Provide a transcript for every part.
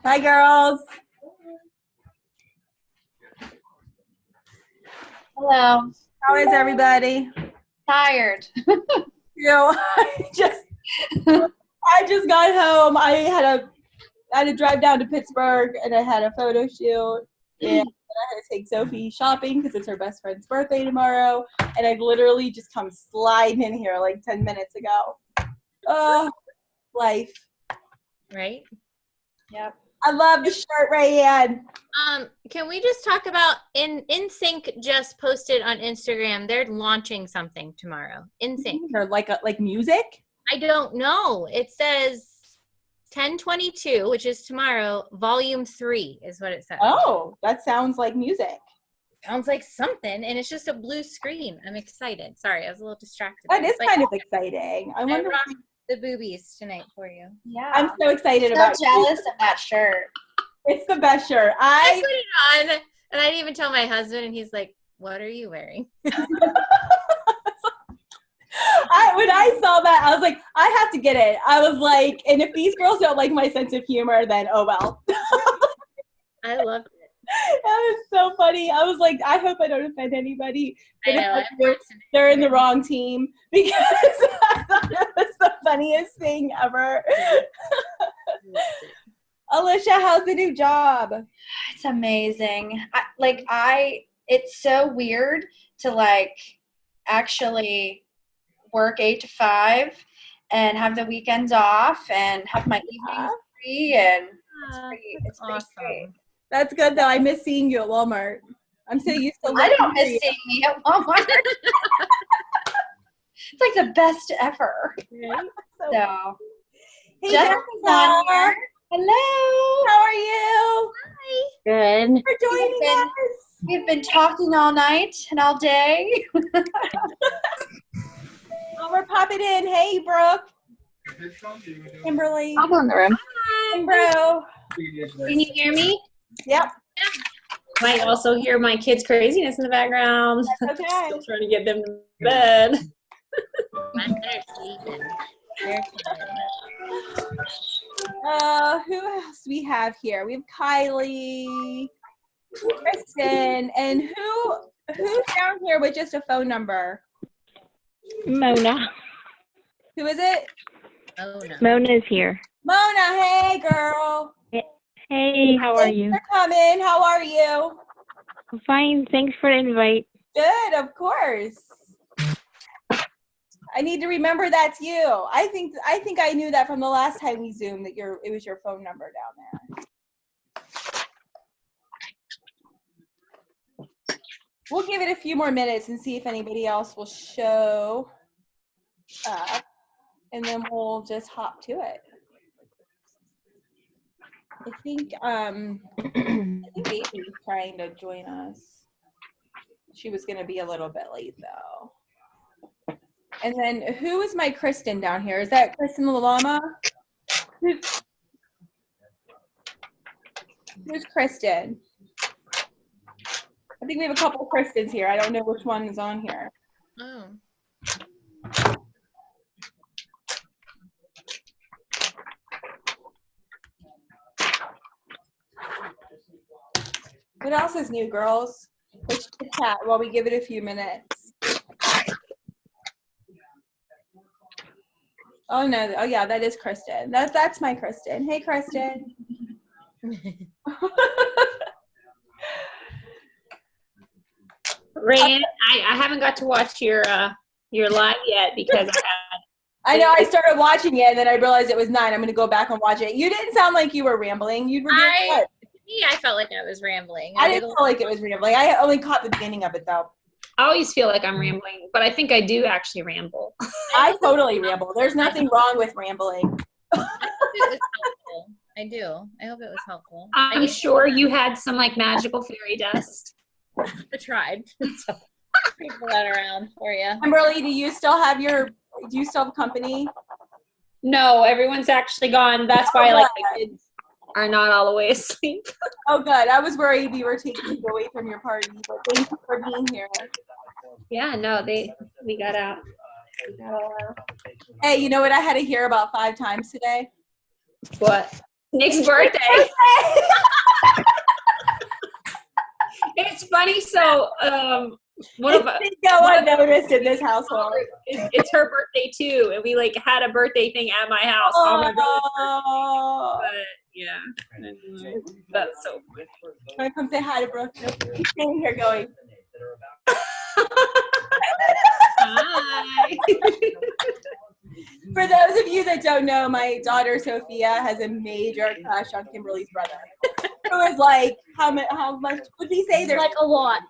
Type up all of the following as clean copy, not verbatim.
Hi, girls. Hello. How is everybody? Tired. I just got home. I had to drive down to Pittsburgh, and I had a photo shoot, and I had to take Sophie shopping because it's her best friend's birthday tomorrow. And I literally just come sliding in here like 10 minutes ago. Oh, life. Right? Yep. I love the shirt, Rayanne. Can we just talk about NSYNC just posted on Instagram? They're launching something tomorrow. NSYNC. Or like music? I don't know. It says 10/22, which is tomorrow. Volume 3 is what it says. Oh, that sounds like music. Sounds like something, and it's just a blue screen. I'm excited. Sorry, I was a little distracted. That is kind of exciting. I wonder. rocked the boobies tonight for you. Yeah. I'm so excited so about jealous of that shirt. It's the best shirt. I put it on, and I didn't even tell my husband, and he's like, "What are you wearing?" When I saw that, I was like, I have to get it. I was like, and if these girls don't like my sense of humor, then oh well. I loved it. That was so funny. I was like, I hope I don't offend anybody. I know. They're in the wrong team because I thought it was the funniest thing ever. Alicia, how's the new job? It's amazing. It's so weird to actually work 8 to 5 and have the weekends off and have my evenings free, and it's pretty awesome. great. That's good though. I miss seeing you at Walmart. I'm so used to. I don't miss seeing me at Walmart. It's like the best ever. Right? So, Hey, Jessica's on here. Hello. How are you? Hi. Good. Thanks for joining us. We've been talking all night and all day. Oh, we're popping in. Hey, Brooke. Kimberly. I'll go in the room. Kimbro. Can you hear me? Yep. Might also hear my kids' craziness in the background. That's okay. Still trying to get them to bed. They're sleeping. They're tired. Who else do we have here? We have Kylie, Kristen, and who's down here with just a phone number? Mona. Who is it? Oh no. Mona's here. Mona. Hey, girl. Hey, how are you? Thanks for coming. How are you? I'm fine. Thanks for the invite. Good, of course. I need to remember that's you. I think I knew that from the last time we zoomed that it was your phone number down there. We'll give it a few more minutes and see if anybody else will show up, and then we'll just hop to it. I think Baby was trying to join us. She was going to be a little bit late though. And then who is my Kristen down here? Is that Kristen the llama? Who's Kristen? I think we have a couple Kristens here. I don't know which one is on here. Oh. What else is new, girls? Let's chat while we give it a few minutes. Oh no! Oh yeah, that is Kristen. That's my Kristen. Hey, Kristen. Rayanne, I haven't got to watch your live yet because I know I started watching it and then I realized it was 9. I'm going to go back and watch it. You didn't sound like you were rambling. You were doing good. I felt like I was rambling. I didn't feel like it was rambling. I only caught the beginning of it though. I always feel like I'm rambling, but I think I do actually ramble. I totally ramble. There's nothing wrong with rambling. I hope it was helpful. I do. I hope it was helpful. I'm sure you had some like magical fairy dust. I tried. People that around for you. Kimberly, do you still have company? No, everyone's actually gone. That's why like the kids are not all the way asleep. Oh, good. I was worried we were taking you away from your party, but thank you for being here. Yeah, no, we got out. We got all out. Hey, you know what I had to hear about 5 times today? What? Nick's birthday. It's funny. So, one of It didn't go unnoticed in this household. it's her birthday too, and we like had a birthday thing at my house. Oh my god! Oh. But yeah, that's so funny. I'm gonna come say hi to Brooke. He's staying here going. Hi. For those of you that don't know, my daughter Sophia has a major crush on Kimberly's brother. Who is like, how much would we say? There's Like a lot.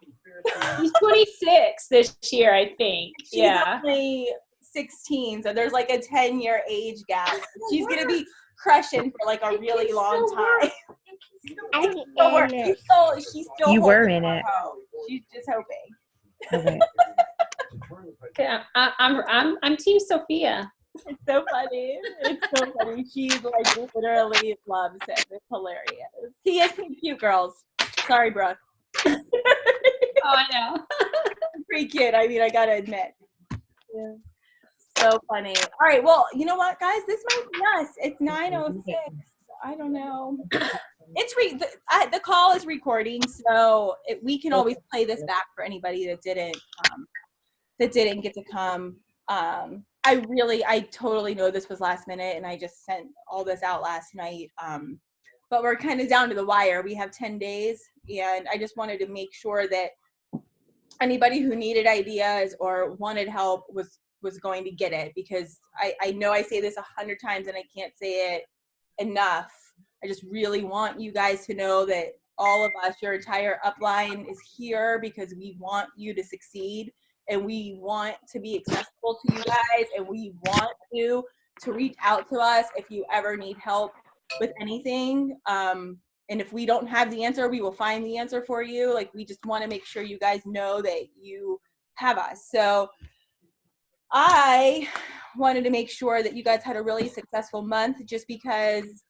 He's 26 this year, I think. she's Yeah. only 16, so there's like a 10-year age gap. She's gonna be crushing for like a really long time. She's still You were holding in her it. hope. She's just hoping. Okay. Okay, I'm Team Sophia. It's so funny. It's so funny. She like literally loves it. It's hilarious. He is pretty cute, girls. Sorry, Brooke. Oh, I know. Pretty cute. I mean, I gotta admit. Yeah. So funny. All right. Well, you know what, guys? This might be us. It's 9:06. I don't know. It's the call is recording, so we can always play this back for anybody that didn't get to come. I totally know this was last minute, and I just sent all this out last night. But we're kind of down to the wire. We have 10 days, and I just wanted to make sure that anybody who needed ideas or wanted help was going to get it, because I know I say this 100 times and I can't say it enough. I just really want you guys to know that all of us, your entire upline, is here because we want you to succeed, and we want to be accessible to you guys, and we want you to reach out to us if you ever need help with anything. And if we don't have the answer, we will find the answer for you. Like, we just want to make sure you guys know that you have us. So I wanted to make sure that you guys had a really successful month, just because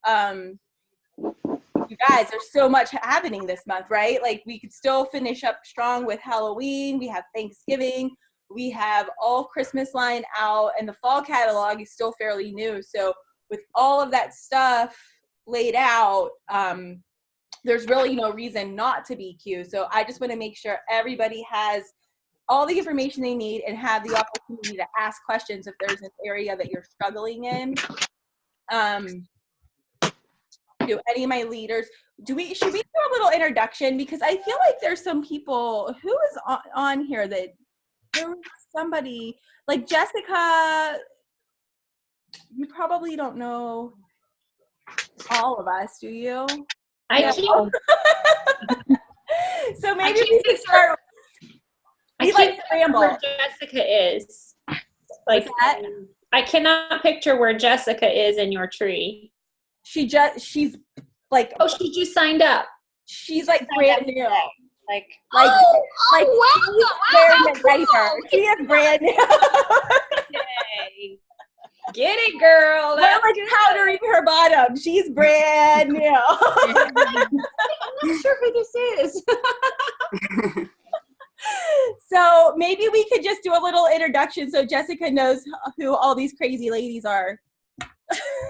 you guys, there's so much happening this month, right? Like, we could still finish up strong with Halloween. We have Thanksgiving. We have all Christmas line out, and the fall catalog is still fairly new. So with all of that stuff laid out, there's really no reason not to be Q. So I just want to make sure everybody has all the information they need and have the opportunity to ask questions if there's an area that you're struggling in. Do any of my leaders, should we do a little introduction? Because I feel like there's some people who is on here that there was somebody like Jessica. You probably don't know all of us, do you? I can't. So maybe we could start. I can't remember where Jessica is. Like, I cannot picture where Jessica is in your tree. She's like, oh, she just signed up. She's like brand new. Like wow. Wow. She is brand new. Get it, girl. We're like powdering her bottom. She's brand new. I'm not sure who this is. So maybe we could just do a little introduction so Jessica knows who all these crazy ladies are.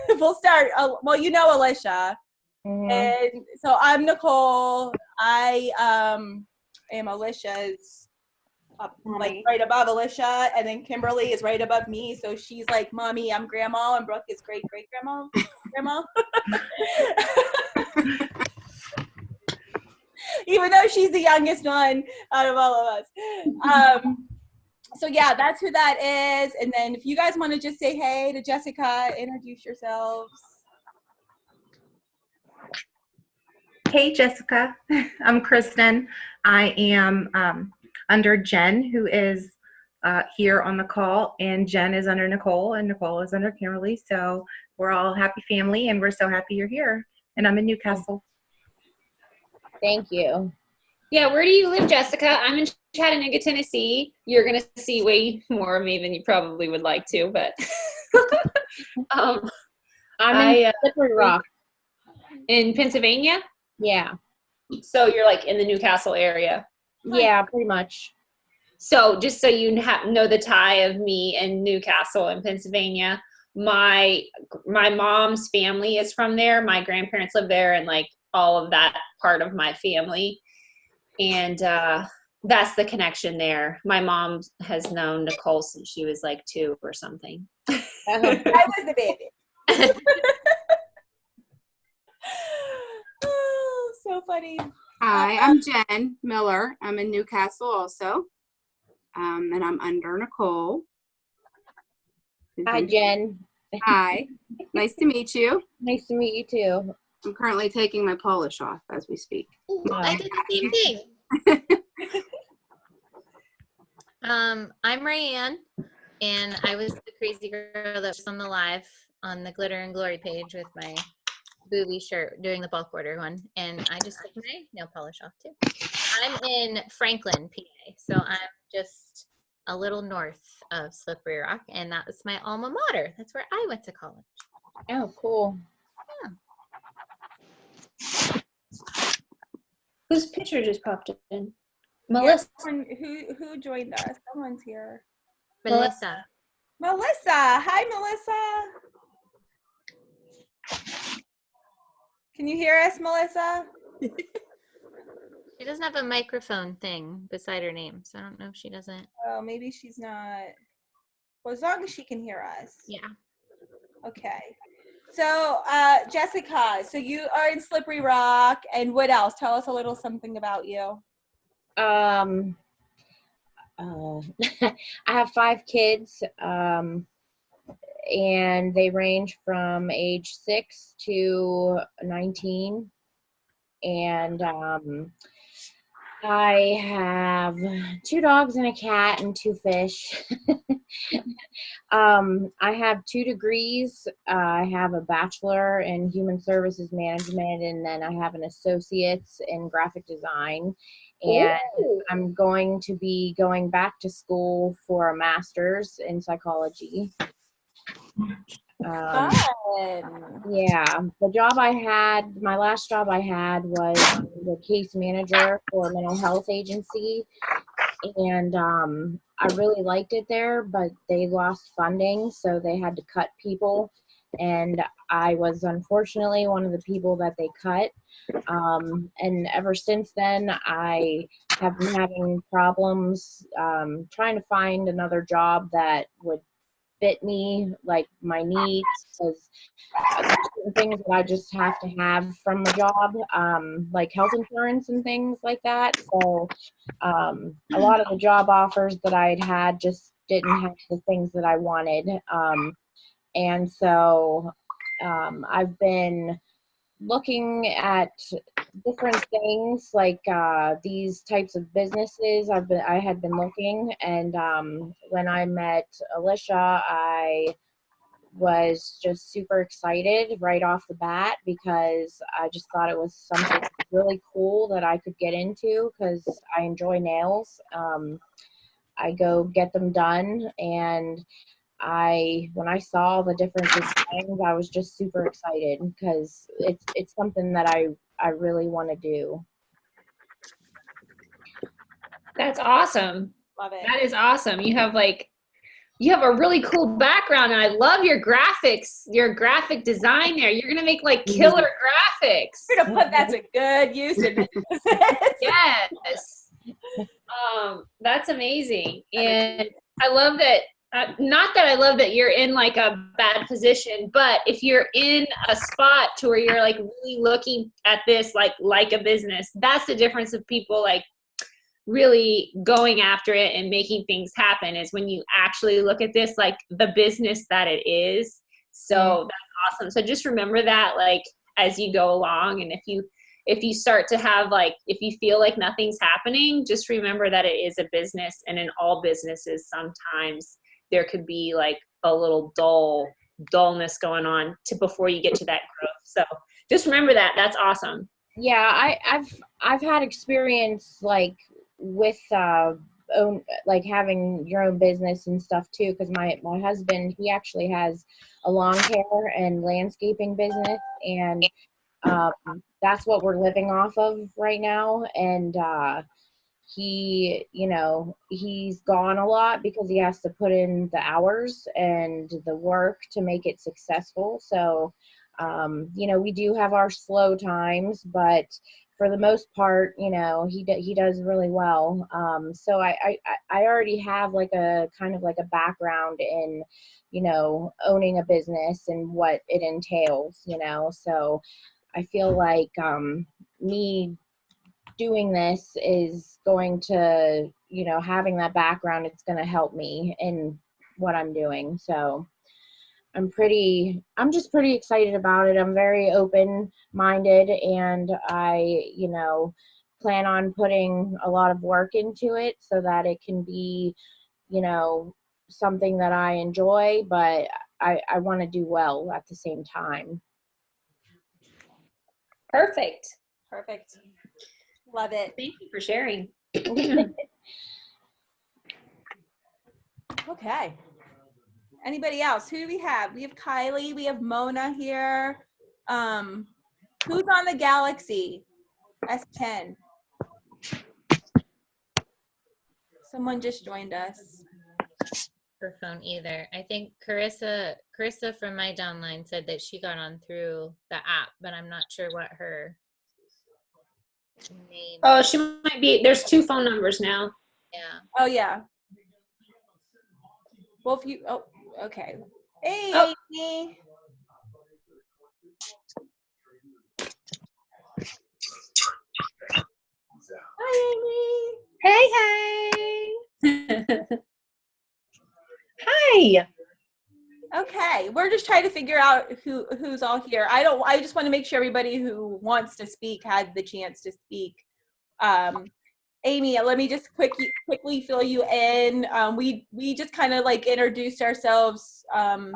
We'll start. Well, you know Alicia. Mm-hmm. And so I'm Nicole. I am Alicia's like right above Alicia, and then Kimberly is right above me. So she's like mommy, I'm grandma, and Brooke is great grandma. Even though she's the youngest one out of all of us. So yeah, that's who that is. And then if you guys want to just say hey to Jessica, introduce yourselves. Hey, Jessica. I'm Kristen. I am under Jen, who is here on the call, and Jen is under Nicole, and Nicole is under Kimberly. So we're all happy family, and we're so happy you're here. And I'm in Newcastle. Thank you. Yeah, where do you live, Jessica? I'm in Chattanooga, Tennessee. You're going to see way more of me than you probably would like to, but I'm in Slippery Rock. In Pennsylvania? Yeah. So you're like in the Newcastle area? Yeah, pretty much. So just so you know the tie of me and Newcastle in Pennsylvania, my mom's family is from there. My grandparents live there, and like all of that part of my family. And that's the connection there. My mom has known Nicole since she was like 2 or something. I was the baby. Oh, so funny. Hi, I'm Jen Miller. I'm in Newcastle also. And I'm under Nicole. Hi, Jen. Hi. Nice to meet you. Nice to meet you too. I'm currently taking my polish off as we speak. I did the same thing. I'm Rayanne, and I was the crazy girl that was on the live on the Glitter and Glory page with my booby shirt doing the bulk order one, and I just took my nail polish off too. I'm in Franklin, PA, so I'm just a little north of Slippery Rock, and that was my alma mater. That's where I went to college. Oh, cool. Yeah. Whose picture just popped in? Melissa. Who joined us? Someone's here. Melissa. Melissa. Hi, Melissa. Can you hear us, Melissa? She doesn't have a microphone thing beside her name, so I don't know if she doesn't. Oh, maybe she's not. Well, as long as she can hear us. Yeah. Okay. So, Jessica, so you are in Slippery Rock, and what else? Tell us a little something about you. I have 5 kids, and they range from age 6 to 19. And I have 2 dogs and a cat and 2 fish. I have 2 degrees. I have a bachelor in human services management, and then I have an associate's in graphic design. And I'm going to be going back to school for a master's in psychology. Fun. Yeah, my last job I had was the case manager for a mental health agency, and I really liked it there, but they lost funding, so they had to cut people, and I was unfortunately one of the people that they cut. And ever since then, I have been having problems trying to find another job that would fit me, like my needs, because there's certain things that I just have to have from a job, like health insurance and things like that. So a lot of the job offers that I'd had just didn't have the things that I wanted. And so I've been looking at different things like these types of businesses. I had been looking, and when I met Alicia, I was just super excited right off the bat because I just thought it was something really cool that I could get into because I enjoy nails. I go get them done, and when I saw the different designs, I was just super excited because it's something that I really want to do. That's awesome. Love it. That is awesome. You have a really cool background, and I love your graphics, your graphic design there. You're gonna make like killer graphics. We're gonna put that to good use in business. Yes. That's amazing. And I love that. Not that I love that you're in like a bad position, but if you're in a spot to where you're like really looking at this like a business, that's the difference of people like really going after it and making things happen, is when you actually look at this like the business that it is. So that's awesome. So just remember that like as you go along, and if you start to have like, if you feel like nothing's happening, just remember that it is a business, and in all businesses sometimes there could be like a little dullness going on before you get to that growth. So just remember that. That's awesome. Yeah, I've had experience like with like having your own business and stuff too, because my husband, he actually has a lawn care and landscaping business, and that's what we're living off of right now. And he, you know, he's gone a lot because he has to put in the hours and the work to make it successful. So, you know, we do have our slow times, but for the most part, you know, he does really well. So I already have like a kind of like a background in, you know, owning a business and what it entails, you know. So I feel like me doing this is going to, you know, having that background, it's going to help me in what I'm doing. So I'm just pretty excited about it. I'm very open-minded, and I, you know, plan on putting a lot of work into it so that it can be, you know, something that I enjoy, but I want to do well at the same time. Perfect. Perfect. Love it. Thank you for sharing. Okay. Anybody else? Who do we have? We have Kylie. We have Mona here. Who's on the Galaxy S10? Someone just joined us. Her phone either. I think Carissa from my downline said that she got on through the app, but I'm not sure what her name. Oh, she might be. There's 2 phone numbers now. Yeah. Oh yeah. Well, if you. Oh, okay. Hey, Oh. Amy. Hi, Hey, hey. Hi. Okay, we're just trying to figure out who's all here. I just want to make sure everybody who wants to speak had the chance to speak. Amy, let me just quickly fill you in. We just kind of like introduced ourselves to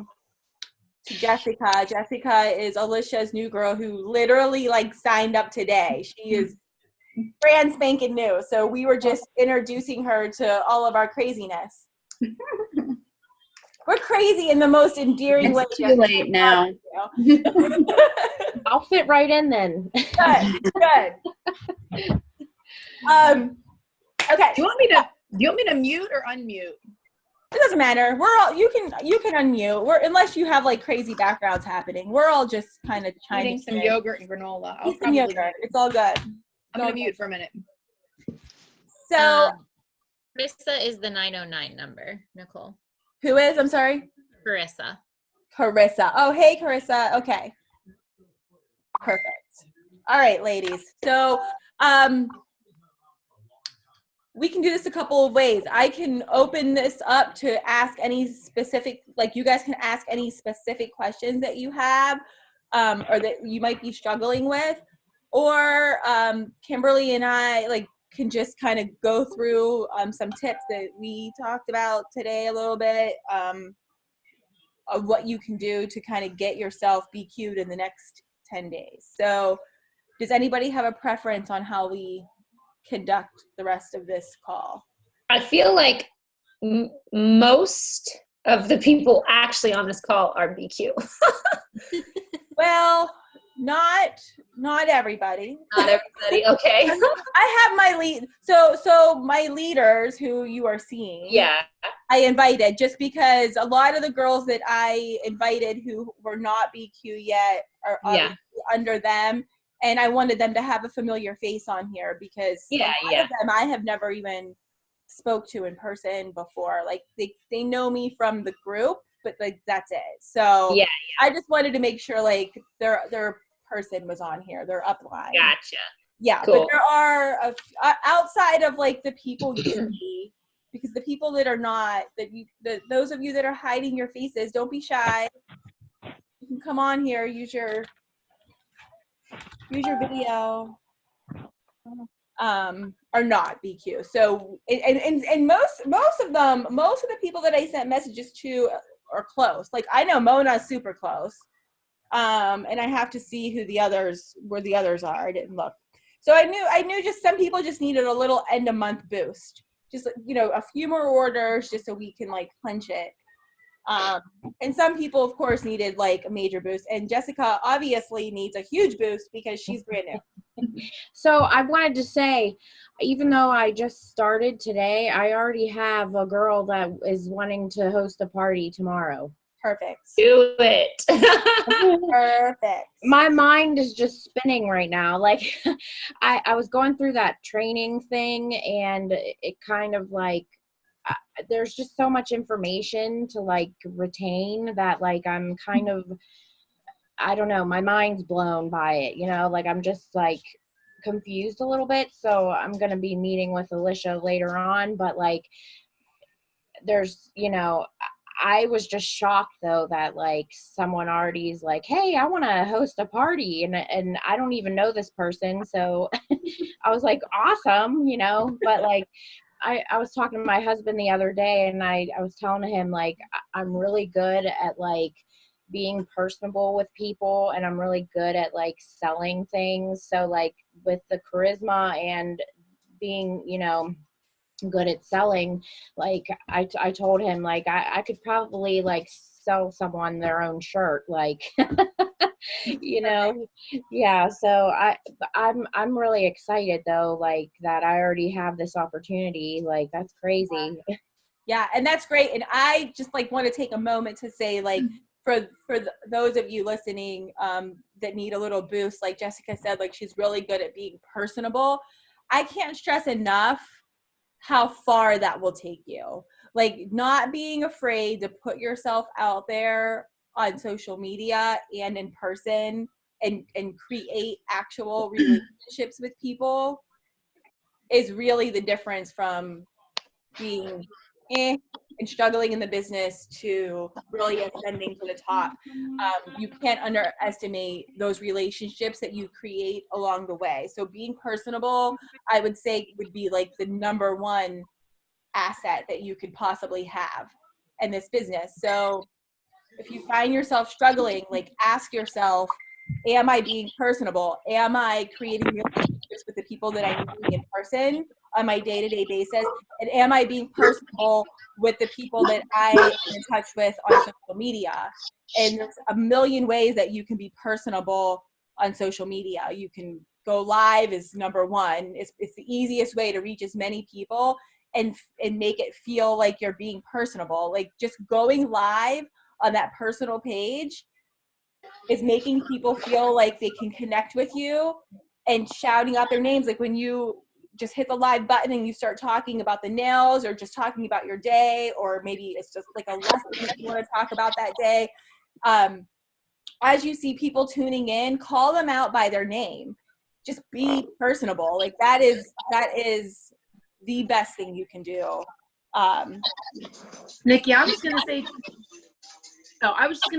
Jessica. Jessica is Alicia's new girl who literally like signed up today. She is brand spanking new. So we were just introducing her to all of our craziness. We're crazy in the most endearing way. It's too late now. I'll fit right in then. Good. Okay. Do you want me to mute or unmute? It doesn't matter. We're all you can unmute. Unless you have like crazy backgrounds happening. We're all just kind of trying Eating to some yogurt and granola. eat some yogurt. It's all good. I'm gonna mute for a minute. So Carissa is the 909 number, Nicole. who is? I'm sorry. Carissa. Carissa. Oh, hey, Carissa. Okay. Perfect. All right, ladies. So, we can do this a couple of ways. I can open this up to ask any specific, like you guys can ask any specific questions that you have, or that you might be struggling with, or Kimberly and I can just kind of go through some tips that we talked about today a little bit, of what you can do to kind of get yourself BQ'd in the next 10 days. So does anybody have a preference on how we conduct the rest of this call? I feel like most of the people actually on this call are BQ. Well, not everybody. Not everybody. Okay. I have my lead. So my leaders who you are seeing. Yeah. I invited just because a lot of the girls that I invited who were not BQ yet are under them. And I wanted them to have a familiar face on here because a lot of them I have never even spoke to in person before. Like they know me from the group, but like that's it. So I just wanted to make sure like their person was on here, their upline. Gotcha. Yeah, cool. But there are outside of like the people you see, because the people that are not those of you that are hiding your faces, don't be shy. You can come on here, use your video, are not BQ. So and most of the people that I sent messages to are close. Like I know Mona's super close, and I have to see where the others are. I didn't look, so I knew just some people just needed a little end of month boost, just a few more orders just so we can like clench it. And some people, of course, needed like a major boost. And Jessica obviously needs a huge boost because she's brand new. So I wanted to say, even though I just started today, I already have a girl that is wanting to host a party tomorrow. Perfect. Do it. Perfect. My mind is just spinning right now. Like I was going through that training thing, and it kind of like, there's just so much information to like retain that like I'm kind of, I don't know, my mind's blown by it, you know, like I'm just like confused a little bit. So I'm going to be meeting with Alicia later on, but like there's, you know, I was just shocked though that like someone already is like, hey, I want to host a party, and I don't even know this person. So I was like, awesome, you know, but like I was talking to my husband the other day, and I was telling him like I'm really good at like being personable with people, and I'm really good at like selling things. So like with the charisma and being, you know, good at selling, like I told him like I could probably like sell someone their own shirt, like you know. Yeah, so I'm really excited though, like that I already have this opportunity. Like that's crazy. Yeah, and that's great. And I just like want to take a moment to say, like, for those of you listening that need a little boost, like Jessica said, like she's really good at being personable. I can't stress enough how far that will take you. Like not being afraid to put yourself out there on social media and in person and create actual relationships with people is really the difference from being and struggling in the business to really ascending to the top. You can't underestimate those relationships that you create along the way. So being personable, I would say, would be like the number one asset that you could possibly have in this business. So if you find yourself struggling, like ask yourself, am I being personable? Am I creating relationships with the people that I meet in person on my day-to-day basis? And am I being personable with the people that I am in touch with on social media? And there's a million ways that you can be personable on social media. You can go live is number one. It's the easiest way to reach as many people and make it feel like you're being personable. Like just going live on that personal page is making people feel like they can connect with you and shouting out their names. Like when you just hit the live button and you start talking about the nails or just talking about your day, or maybe it's just like a lesson that you want to talk about that day. As you see people tuning in, call them out by their name. Just be personable. Like that is the best thing you can do. Nikki, I was just gonna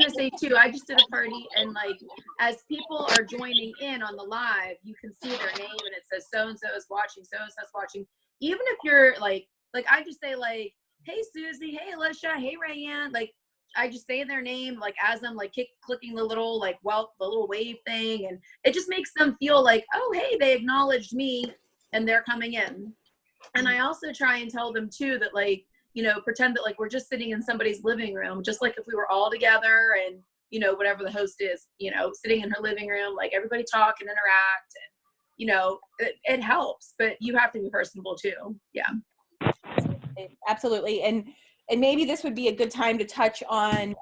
say too, I just did a party, and like as people are joining in on the live, you can see their name and it says so and so is watching, so and so is watching. Even if you're like I just say like, hey Susie, hey Alicia, hey Rayanne, like I just say their name like as I'm like clicking the little like the little wave thing, and it just makes them feel like, oh hey, they acknowledged me and they're coming in. And I also try and tell them too that like, you know, pretend that like we're just sitting in somebody's living room, just like if we were all together and, you know, whatever the host is, you know, sitting in her living room, like everybody talk and interact, and, you know, it helps, but you have to be personable too. Yeah. Absolutely. And maybe this would be a good time to touch on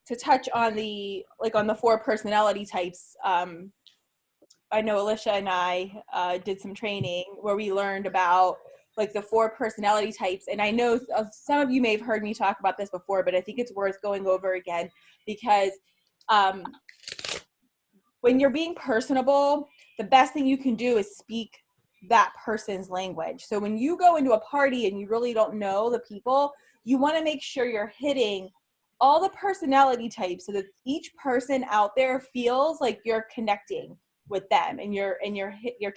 the, like on the 4 personality types. I know Alicia and I did some training where we learned about like the 4 personality types. And I know some of you may have heard me talk about this before, but I think it's worth going over again because when you're being personable, the best thing you can do is speak that person's language. So when you go into a party and you really don't know the people, you want to make sure you're hitting all the personality types so that each person out there feels like you're connecting with them and you're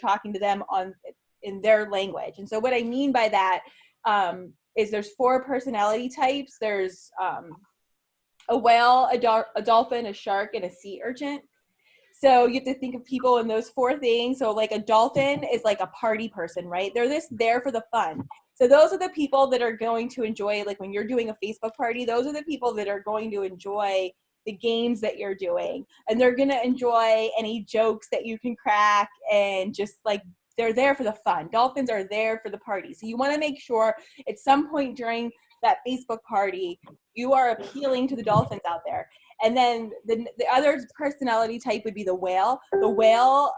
talking to them in their language. And so what I mean by that is there's 4 personality types. There's a whale, a dolphin, a shark, and a sea urchin. So you have to think of people in those 4 things. So like a dolphin is like a party person, right? They're there for the fun. So those are the people that are going to enjoy, like when you're doing a Facebook party, those are the people that are going to enjoy the games that you're doing, and they're going to enjoy any jokes that you can crack, and just like they're there for the fun. Dolphins are there for the party. So you want to make sure at some point during that Facebook party, you are appealing to the dolphins out there. And then the other personality type would be the whale. The whale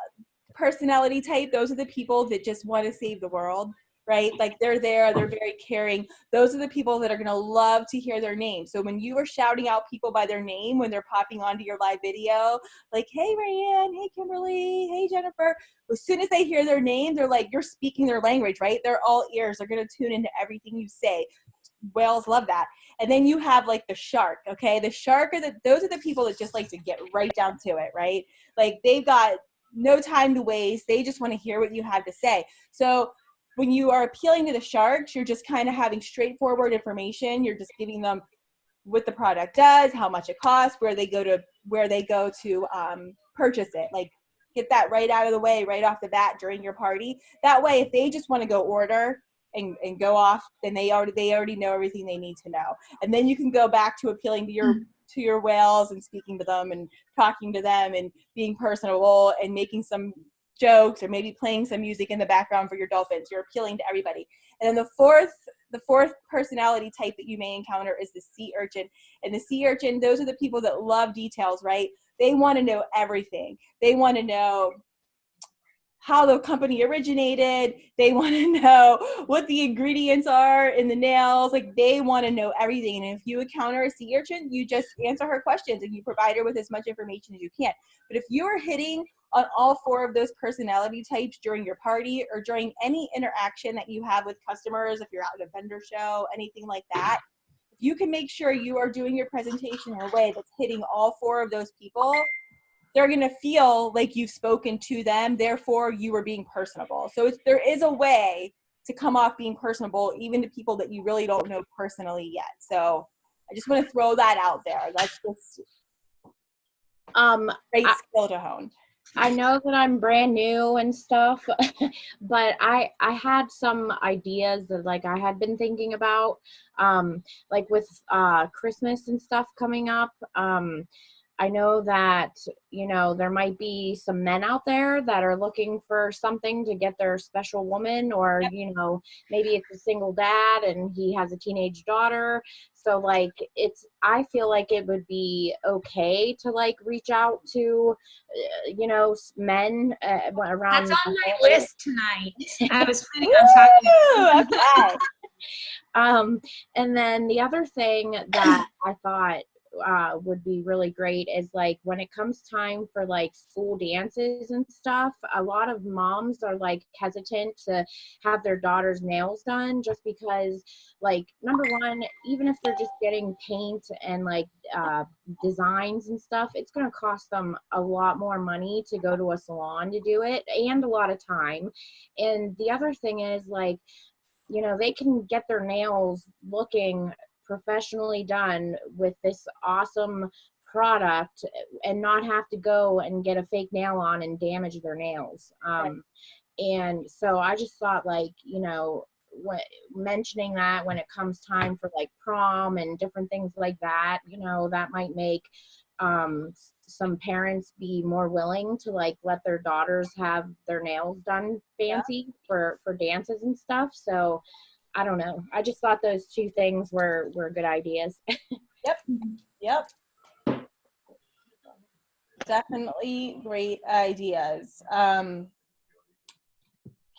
personality type, those are the people that just want to save the world, right? Like they're there, they're very caring. Those are the people that are going to love to hear their name. So when you are shouting out people by their name when they're popping onto your live video, like, hey, Rayanne, hey, Kimberly, hey, Jennifer, as soon as they hear their name, they're like, you're speaking their language, right? They're all ears. They're going to tune into everything you say. Whales love that. And then you have like the shark, okay? The shark those are the people that just like to get right down to it, right? Like they've got no time to waste. They just want to hear what you have to say. So when you are appealing to the sharks, you're just kind of having straightforward information. You're just giving them what the product does, how much it costs, where they go to purchase it. Like get that right out of the way, right off the bat during your party. That way, if they just want to go order and go off, then they already know everything they need to know. And then you can go back to appealing to your whales and speaking to them and talking to them and being personable and making some jokes or maybe playing some music in the background for your dolphins. You're appealing to everybody. And then the fourth personality type that you may encounter is the sea urchin. And the sea urchin, those are the people that love details, right? They want to know everything. They want to know how the company originated. They want to know what the ingredients are in the nails. Like they want to know everything. And if you encounter a sea urchin, you just answer her questions and you provide her with as much information as you can. But if you are hitting on all four of those personality types during your party or during any interaction that you have with customers, if you're out at a vendor show, anything like that, if you can make sure you are doing your presentation in a way that's hitting all four of those people, they're going to feel like you've spoken to them, therefore you are being personable. So there is a way to come off being personable even to people that you really don't know personally yet. So I just want to throw that out there. That's just great skill to hone. I know that I'm brand new and stuff, but I had some ideas that like I had been thinking about, like with Christmas and stuff coming up. I know that, you know, there might be some men out there that are looking for something to get their special woman, or, you know, maybe it's a single dad and he has a teenage daughter. So like I feel like it would be okay to like reach out to, you know, men around. That's on my list tonight. I was planning on talking. Okay. And then the other thing that I thought would be really great is like when it comes time for like school dances and stuff, a lot of moms are like hesitant to have their daughter's nails done just because, like, number one, even if they're just getting paint and like designs and stuff, it's going to cost them a lot more money to go to a salon to do it and a lot of time. And the other thing is, like, you know, they can get their nails looking professionally done with this awesome product and not have to go and get a fake nail on and damage their nails. And so I just thought, like, you know, mentioning that when it comes time for like prom and different things like that, you know, that might make some parents be more willing to like let their daughters have their nails done fancy for dances and stuff. So I don't know. I just thought those two things were good ideas. Yep. Definitely great ideas.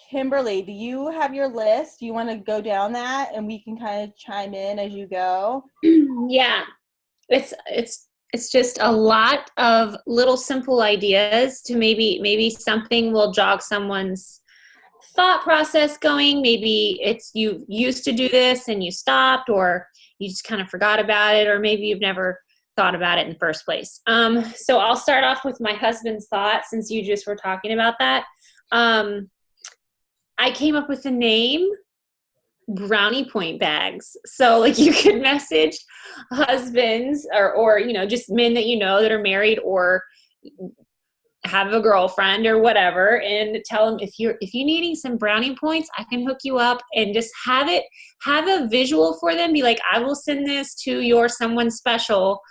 Kimberly, do you have your list? Do you want to go down that and we can kind of chime in as you go? Yeah. It's just a lot of little simple ideas to maybe something will jog someone's thought process going. Maybe it's you used to do this and you stopped, or you just kind of forgot about it, or maybe you've never thought about it in the first place. So I'll start off with my husband's thought, since you just were talking about that. I came up with the name Brownie Point Bags. So like you could message husbands or you know, just men that you know that are married or have a girlfriend or whatever, and tell them if you're needing some brownie points, I can hook you up, and just have a visual for them. Be like, I will send this to your someone special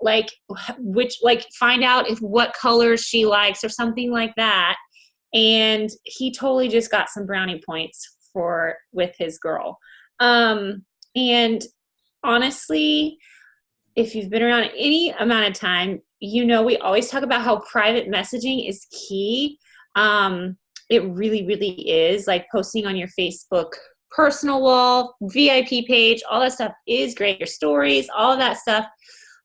like which, like find out if what colors she likes or something like that. And he totally just got some brownie points with his girl. And honestly, if you've been around any amount of time, we always talk about how private messaging is key. It really, really is. Like posting on your Facebook personal wall, VIP page, all that stuff is great. Your stories, all of that stuff.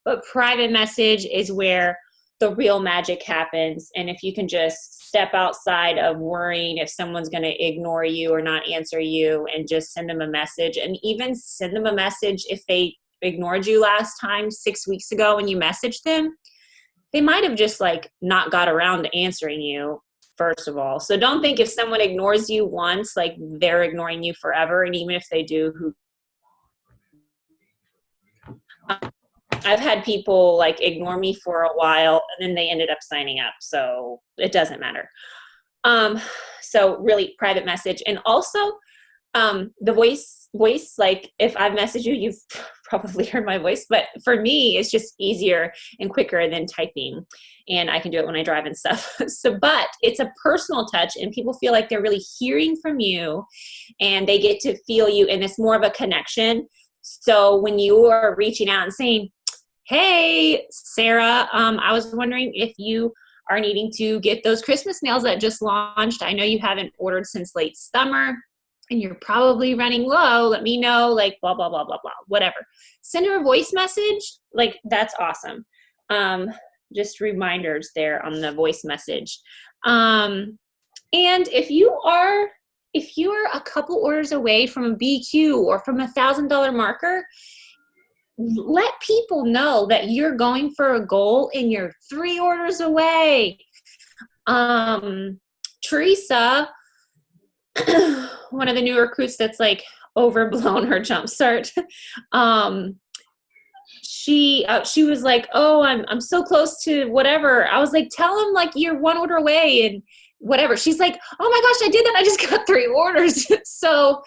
But private message is where the real magic happens. And if you can just step outside of worrying if someone's going to ignore you or not answer you, and just send them a message, and even send them a message if they ignored you last time 6 weeks ago when you messaged them, they might have just like not got around to answering you, first of all. So don't think if someone ignores you once, like they're ignoring you forever. And even if they do, I've had people like ignore me for a while and then they ended up signing up. So it doesn't matter. So really private message. And also the voice, like if I've messaged you, you've probably heard my voice, but for me, it's just easier and quicker than typing. And I can do it when I drive and stuff. But it's a personal touch and people feel like they're really hearing from you and they get to feel you, and it's more of a connection. So when you are reaching out and saying, hey, Sarah, I was wondering if you are needing to get those Christmas nails that just launched. I know you haven't ordered since late summer and you're probably running low. Let me know, like blah, blah, blah, blah, blah, whatever. Send her a voice message. Like that's awesome. Just reminders there on the voice message. And if you are a couple orders away from a BQ or from $1,000 marker, let people know that you're going for a goal and you're 3 orders away. Teresa, one of the new recruits that's like overblown her jumpstart, she was like, oh, I'm so close to whatever. I was like, tell them like you're 1 order away and whatever. She's like, oh my gosh, I did that. I just got 3 orders. So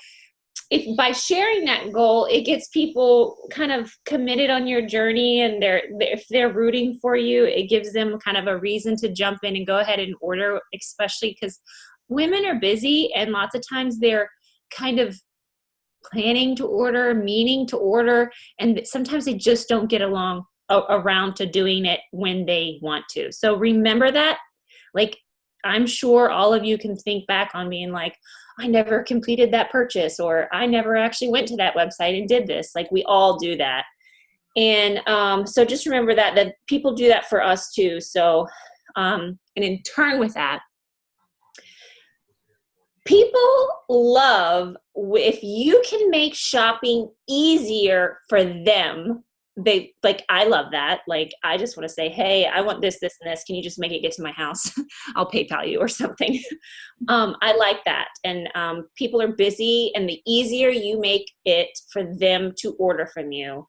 if by sharing that goal, it gets people kind of committed on your journey, and if they're rooting for you, it gives them kind of a reason to jump in and go ahead and order, especially because women are busy and lots of times they're kind of planning to order, meaning to order, and sometimes they just don't get around to doing it when they want to. So remember that. Like, I'm sure all of you can think back on being like, I never completed that purchase, or I never actually went to that website and did this. Like we all do that. And so just remember that people do that for us too. So, and in turn with that, people love if you can make shopping easier for them. I love that. Like, I just want to say, hey, I want this, this, and this. Can you just make it get to my house? I'll PayPal you or something. I like that. And people are busy, and the easier you make it for them to order from you,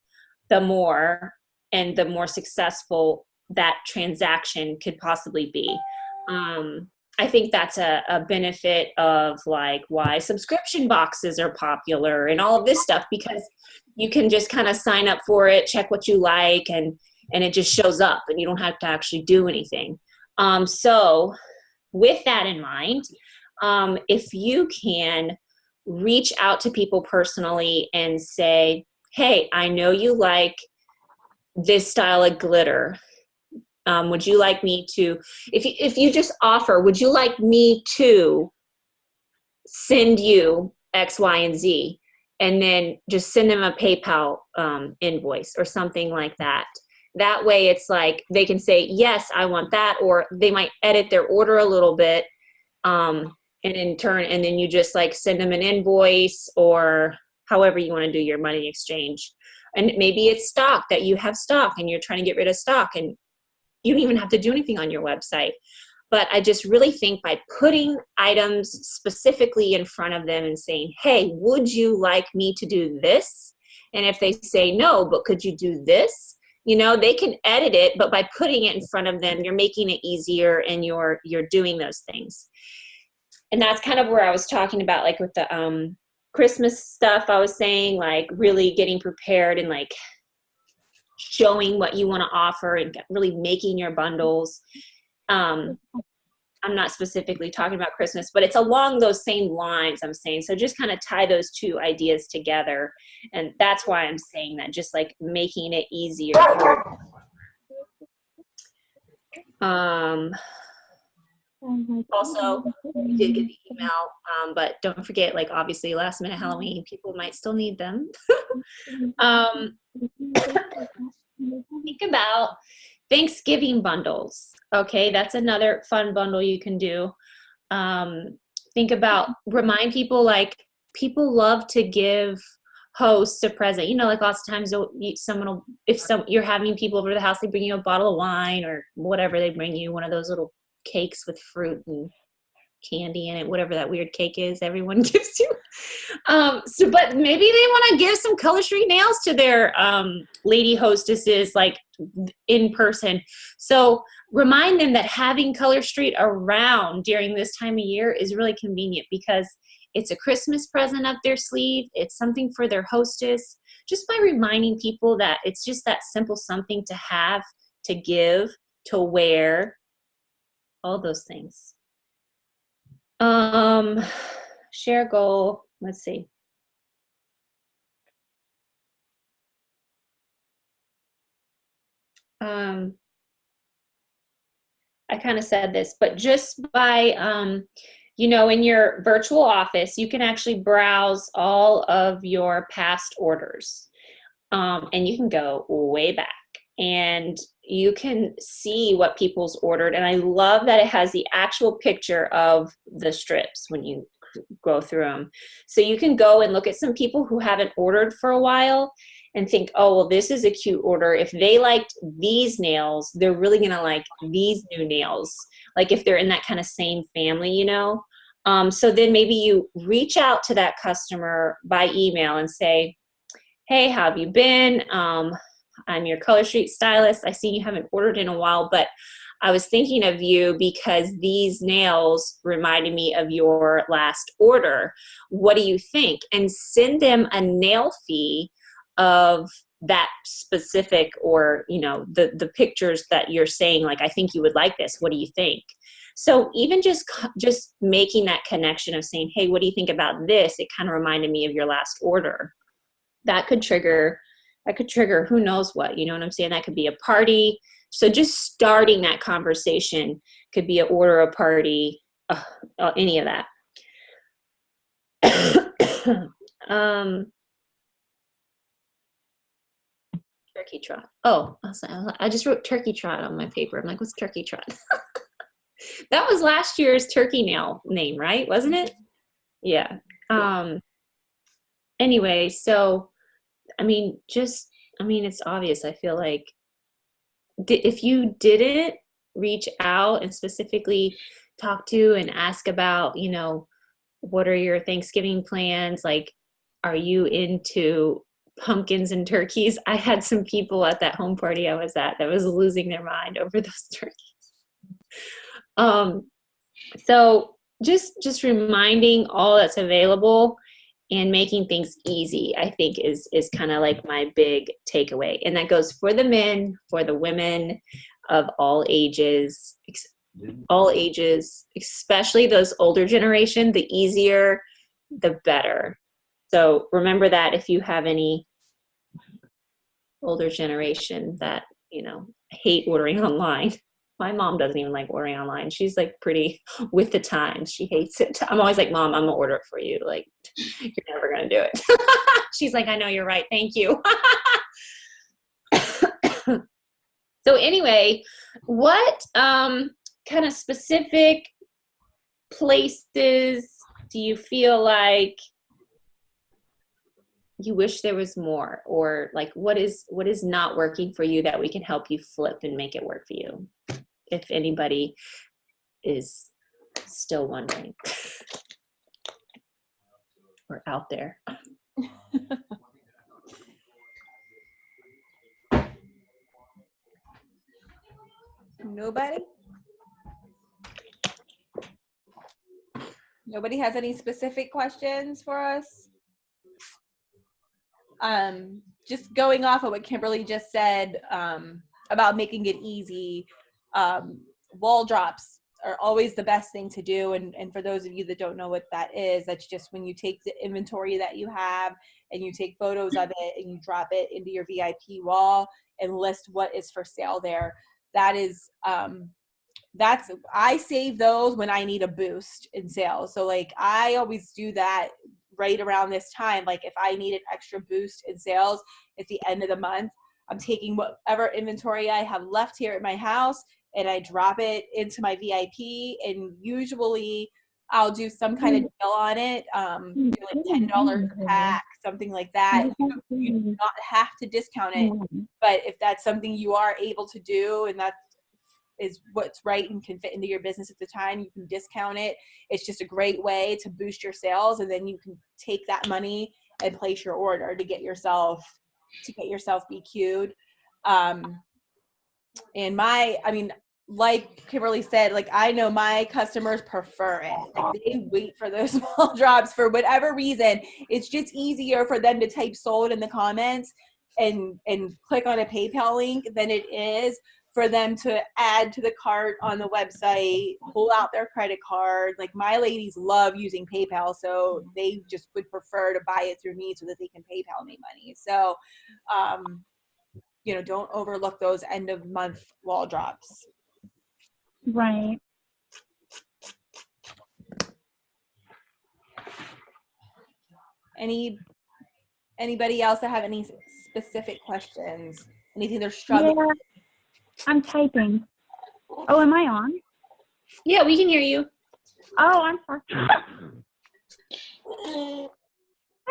the more successful that transaction could possibly be. I think that's a benefit of like why subscription boxes are popular and all of this stuff, because you can just kind of sign up for it, check what you like, and it just shows up and you don't have to actually do anything. So with that in mind, if you can reach out to people personally and say, hey, I know you like this style of glitter. Would you like me to, if you just offer, would you like me to send you X, Y, and Z? And then just send them a PayPal invoice or something like that. That way it's like they can say, yes, I want that, or they might edit their order a little bit and in turn, and then you just like send them an invoice or however you want to do your money exchange. And maybe it's stock that you have stock and you're trying to get rid of stock, and you don't even have to do anything on your website. But I just really think by putting items specifically in front of them and saying, hey, would you like me to do this? And if they say no, but could you do this? You know, they can edit it, but by putting it in front of them, you're making it easier and you're doing those things. And that's kind of where I was talking about, like with the Christmas stuff, I was saying like really getting prepared and like showing what you want to offer and really making your bundles. I'm not specifically talking about Christmas, but it's along those same lines I'm saying. So just kind of tie those two ideas together. And that's why I'm saying that, just like making it easier. Also, we did get the email, but don't forget, like, obviously last minute Halloween, people might still need them. Think about Thanksgiving bundles. Okay, that's another fun bundle you can do. Think about, remind people, like, people love to give hosts a present. You know, like lots of times you're having people over to the house, they bring you a bottle of wine or whatever, they bring you one of those little cakes with fruit and candy in it, whatever that weird cake is everyone gives you. But maybe they want to give some Color Street nails to their lady hostesses, like in person. So remind them that having Color Street around during this time of year is really convenient, because it's a Christmas present up their sleeve. It's something for their hostess. Just by reminding people that it's just that simple something to have, to give, to wear, all those things. Share goal. Let's see. I kind of said this, but just by, you know, in your virtual office, you can actually browse all of your past orders. And you can go way back and you can see what people's ordered. And I love that it has the actual picture of the strips when you go through them. So you can go and look at some people who haven't ordered for a while and think, oh, well, this is a cute order. If they liked these nails, they're really going to like these new nails. Like if they're in that kind of same family, you know? So then maybe you reach out to that customer by email and say, hey, how have you been? I'm your Color Street stylist. I see you haven't ordered in a while, but I was thinking of you because these nails reminded me of your last order. What do you think? And send them a nail fee of that specific, or, you know, the pictures that you're saying, like, I think you would like this. What do you think? So even just making that connection of saying, hey, what do you think about this? It kind of reminded me of your last order. That could trigger who knows what, you know what I'm saying? That could be a party. So just starting that conversation could be an order, a party, any of that. Turkey trot. Oh, I just wrote turkey trot on my paper. I'm like, what's turkey trot? That was last year's turkey nail name, right? Wasn't it? Yeah. Anyway, so, it's obvious. I feel like if you didn't reach out and specifically talk to and ask about, you know, what are your Thanksgiving plans? Like, are you into pumpkins and turkeys? I had some people at that home party I was at that was losing their mind over those turkeys. So just reminding all that's available and making things easy, I think is kind of like my big takeaway. And that goes for the men, for the women of all ages, especially those older generation. The easier, the better. So remember that if you have any older generation that, you know, hate ordering online. My mom doesn't even like ordering online. She's like pretty with the times. She hates it. I'm always like, Mom, I'm gonna order it for you. Like, you're never gonna do it. She's like, I know, you're right. Thank you. So anyway, what kind of specific places do you feel like you wish there was more, or like what is not working for you that we can help you flip and make it work for you, if anybody is still wondering or out there? Nobody has any specific questions for us? just going off of what Kimberly just said about making it easy, wall drops are always the best thing to do. And for those of you that don't know what that is, that's just when you take the inventory that you have and you take photos of it and you drop it into your VIP wall and list what is for sale there. That is, I save those when I need a boost in sales. So like I always do that right around this time. Like if I need an extra boost in sales at the end of the month, I'm taking whatever inventory I have left here at my house and I drop it into my VIP, and usually I'll do some kind of deal on it, like $10 a pack, something like that. You do not have to discount it, but if that's something you are able to do and that is what's right and can fit into your business at the time, you can discount it. It's just a great way to boost your sales, and then you can take that money and place your order to get yourself BQ'd. And like Kimberly said, like I know my customers prefer it. Like they wait for those small drops for whatever reason. It's just easier for them to type sold in the comments and click on a PayPal link than it is for them to add to the cart on the website, pull out their credit card. Like my ladies love using PayPal, so they just would prefer to buy it through me so that they can PayPal me money. So, don't overlook those end of month wall drops. Right. Anybody else that have any specific questions? Anything they're struggling? Yeah, I'm typing. Oh, am I on? Yeah, we can hear you. Oh, I'm sorry. I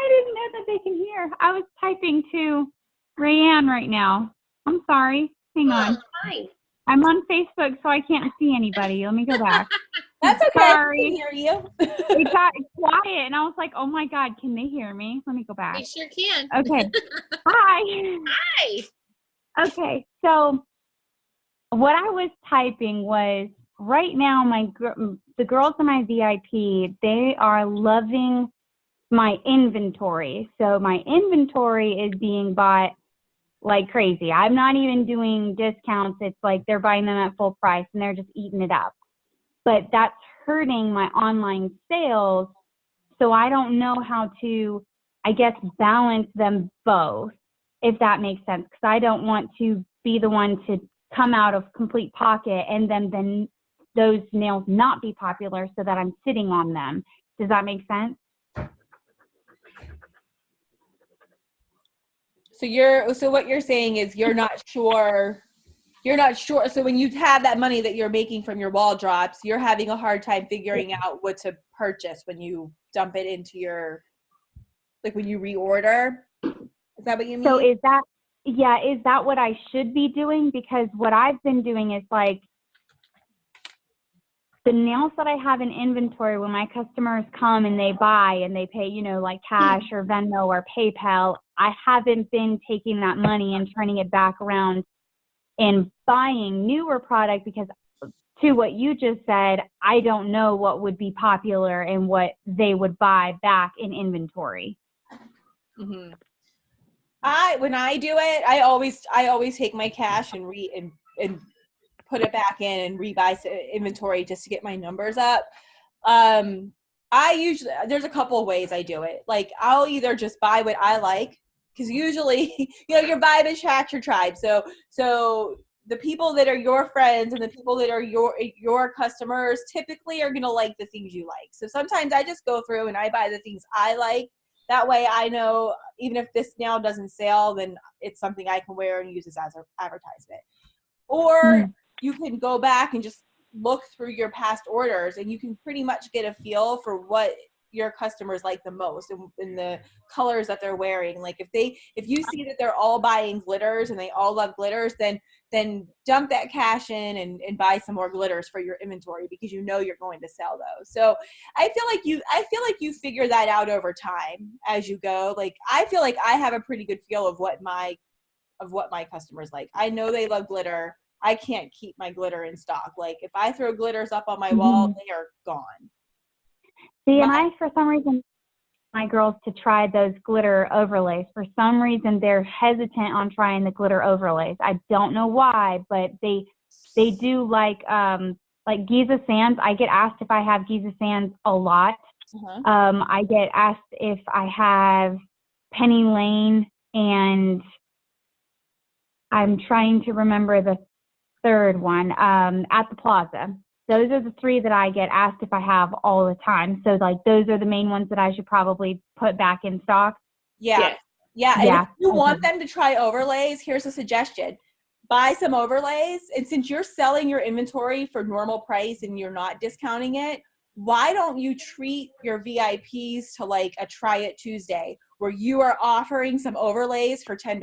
didn't know that they can hear. I was typing to Rayanne right now. I'm sorry. Hang on. Hi. I'm on Facebook, so I can't see anybody. Let me go back. That's okay. Sorry. I can hear you. It got quiet, and I was like, oh, my God, can they hear me? Let me go back. We sure can. Okay. Hi. Hi. Okay, so what I was typing was right now the girls in my VIP, they are loving my inventory. So my inventory is being bought like crazy. I'm not even doing discounts. It's like they're buying them at full price and they're just eating it up. But that's hurting my online sales. So I don't know how to, I guess, balance them both, if that makes sense. Because I don't want to be the one to come out of complete pocket and then those nails not be popular so that I'm sitting on them. Does that make sense? So what you're saying is you're not sure. So when you have that money that you're making from your wall drops, you're having a hard time figuring out what to purchase when you dump it into when you reorder. Is that what you mean? So is that what I should be doing? Because what I've been doing is like the nails that I have in inventory, when my customers come and they buy and they pay, like cash or Venmo or PayPal, I haven't been taking that money and turning it back around and buying newer product, because to what you just said, I don't know what would be popular and what they would buy back in inventory. Mm-hmm. When I do it, I always take my cash and put it back in and rebuy inventory just to get my numbers up. There's a couple of ways I do it. Like I'll either just buy what I like, because usually, your vibe attracts your tribe. So the people that are your friends and the people that are your customers typically are going to like the things you like. So sometimes I just go through and I buy the things I like. That way I know even if this nail doesn't sell, then it's something I can wear and use as an advertisement. Or you can go back and just look through your past orders and you can pretty much get a feel for what your customers like the most and the colors that they're wearing. Like if you see that they're all buying glitters and they all love glitters, then dump that cash in and buy some more glitters for your inventory, because you're going to sell those. So I feel like you figure that out over time as you go. Like I feel like I have a pretty good feel of what my customers like. I know they love glitter. I can't keep my glitter in stock. Like if I throw glitters up on my wall, they are gone. See, and I, for some reason, my girls to try those glitter overlays. For some reason, they're hesitant on trying the glitter overlays. I don't know why, but they do like Giza Sands. I get asked if I have Giza Sands a lot. I get asked if I have Penny Lane, and I'm trying to remember the third one, at the Plaza. Those are the three that I get asked if I have all the time. So like those are the main ones that I should probably put back in stock. Yeah. And if you want them to try overlays, here's a suggestion. Buy some overlays, and since you're selling your inventory for normal price and you're not discounting it, why don't you treat your VIPs to like a Try It Tuesday where you are offering some overlays for $10?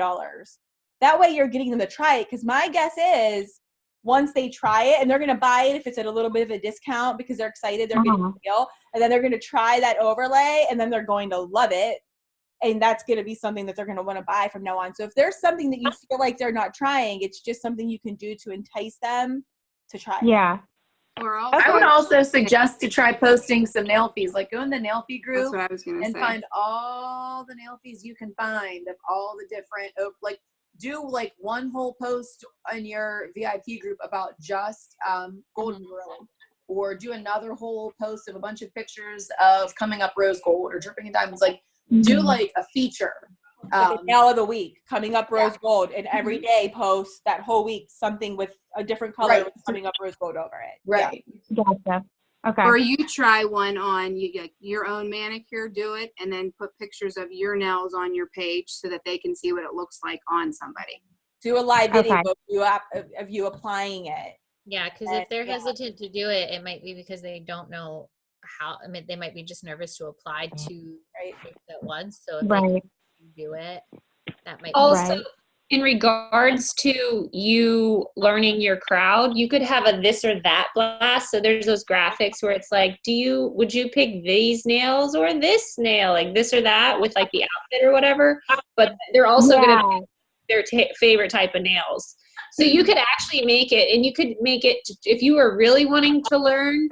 That way you're getting them to try it, because my guess is once they try it, and they're going to buy it if it's at a little bit of a discount because they're excited, they're getting a deal, and then they're going to try that overlay, and then they're going to love it, and that's going to be something that they're going to want to buy from now on. So if there's something that you feel like they're not trying, it's just something you can do to entice them to try it. Yeah. Or also, I would also suggest to try posting some nail fees. Like go in the nail fee group That's what I was gonna and say. find all the nail fees you can find of all the different, like do like one whole post in your VIP group about just golden drilling, or do another whole post of a bunch of pictures of coming up rose gold or dripping in diamonds. Like do like a feature. Like a nail of the week, coming up rose gold, and every day post that whole week something with a different color with coming up rose gold over it. Right. Gotcha. Okay. Or you try one on your own manicure, do it, and then put pictures of your nails on your page so that they can see what it looks like on somebody. Do a live video of you applying it. Yeah, because if they're hesitant to do it, it might be because they don't know how. I mean, they might be just nervous to apply to at once. So if they can do it, that might also in regards to you learning your crowd, you could have a this or that blast. So there's those graphics where it's like, would you pick these nails or this nail, like this or that, with like the outfit or whatever, but they're also going to pick their favorite type of nails. So you could actually make it, and you could make it, if you were really wanting to learn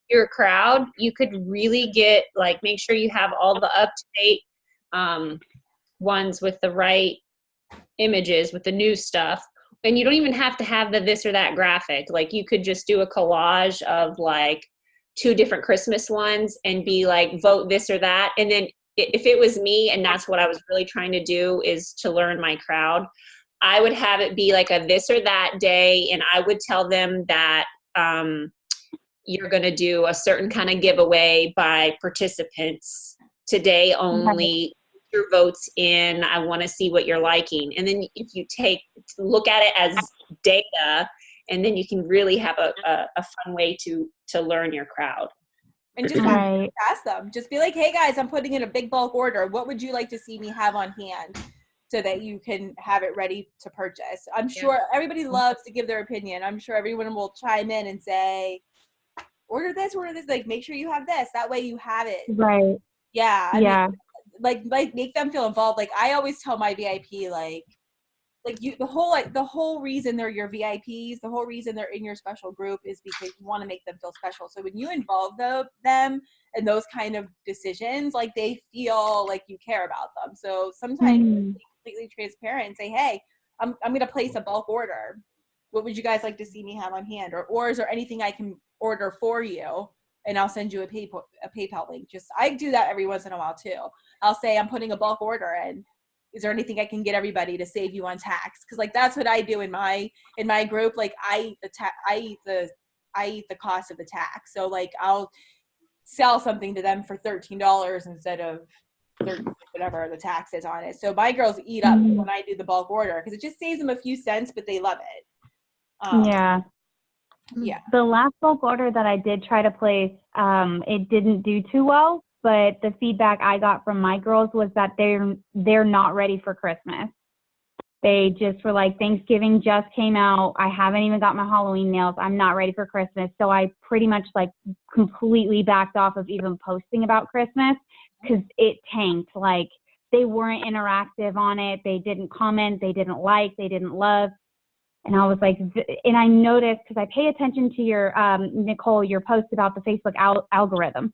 your crowd, you could really get like, make sure you have all the up-to-date ones with the right images with the new stuff, and you don't even have to have the this or that graphic. Like you could just do a collage of like 2 different Christmas ones and be like, vote this or that. And then if it was me and that's what I was really trying to do, is to learn my crowd, I would have it be like a this or that day, and I would tell them that you're going to do a certain kind of giveaway by participants today only. Your votes in, I want to see what you're liking. And then if you look at it as data, and then you can really have a fun way to learn your crowd. And just ask them, just be like, hey guys, I'm putting in a big bulk order. What would you like to see me have on hand so that you can have it ready to purchase? I'm sure everybody loves to give their opinion. I'm sure everyone will chime in and say, order this, like make sure you have this. That way you have it. Right. Yeah. I mean, like make them feel involved. Like I always tell my VIP, like you, the whole reason they're your VIPs, the whole reason they're in your special group is because you want to make them feel special. So when you involve them in those kind of decisions, like they feel like you care about them. So sometimes be completely transparent and say, hey, I'm going to place a bulk order. What would you guys like to see me have on hand? Or is there anything I can order for you? And I'll send you a PayPal link. I do that every once in a while too. I'll say I'm putting a bulk order in. Is there anything I can get everybody to save you on tax? Because like that's what I do in my group. Like I eat the cost of the tax. So like I'll sell something to them for $13 instead of whatever the tax is on it. So my girls eat up when I do the bulk order because it just saves them a few cents, but they love it. Yeah. The last bulk order that I did try to place, it didn't do too well, but the feedback I got from my girls was that they're not ready for Christmas. They just were like, Thanksgiving just came out. I haven't even got my Halloween nails. I'm not ready for Christmas. So I pretty much like completely backed off of even posting about Christmas because it tanked. Like they weren't interactive on it. They didn't comment. They didn't like. They didn't love. And I was like, and I noticed, because I pay attention to your, Nicole, your post about the Facebook algorithm.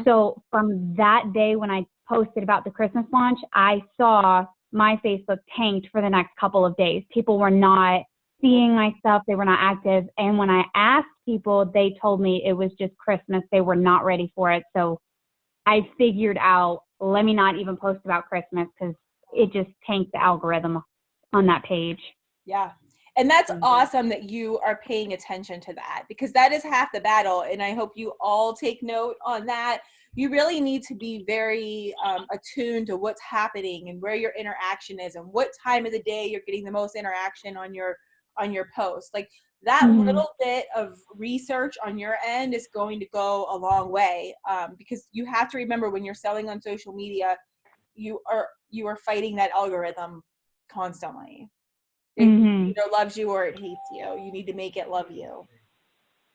So from that day when I posted about the Christmas launch, I saw my Facebook tanked for the next couple of days. People were not seeing my stuff. They were not active. And when I asked people, they told me it was just Christmas. They were not ready for it. So I figured out, let me not even post about Christmas because it just tanked the algorithm on that page. Yeah. And that's awesome that you are paying attention to that, because that is half the battle. And I hope you all take note on that. You really need to be very attuned to what's happening and where your interaction is and what time of the day you're getting the most interaction on your post. Like that little bit of research on your end is going to go a long way, because you have to remember when you're selling on social media, you are fighting that algorithm constantly. It either loves you or it hates you. You need to make it love you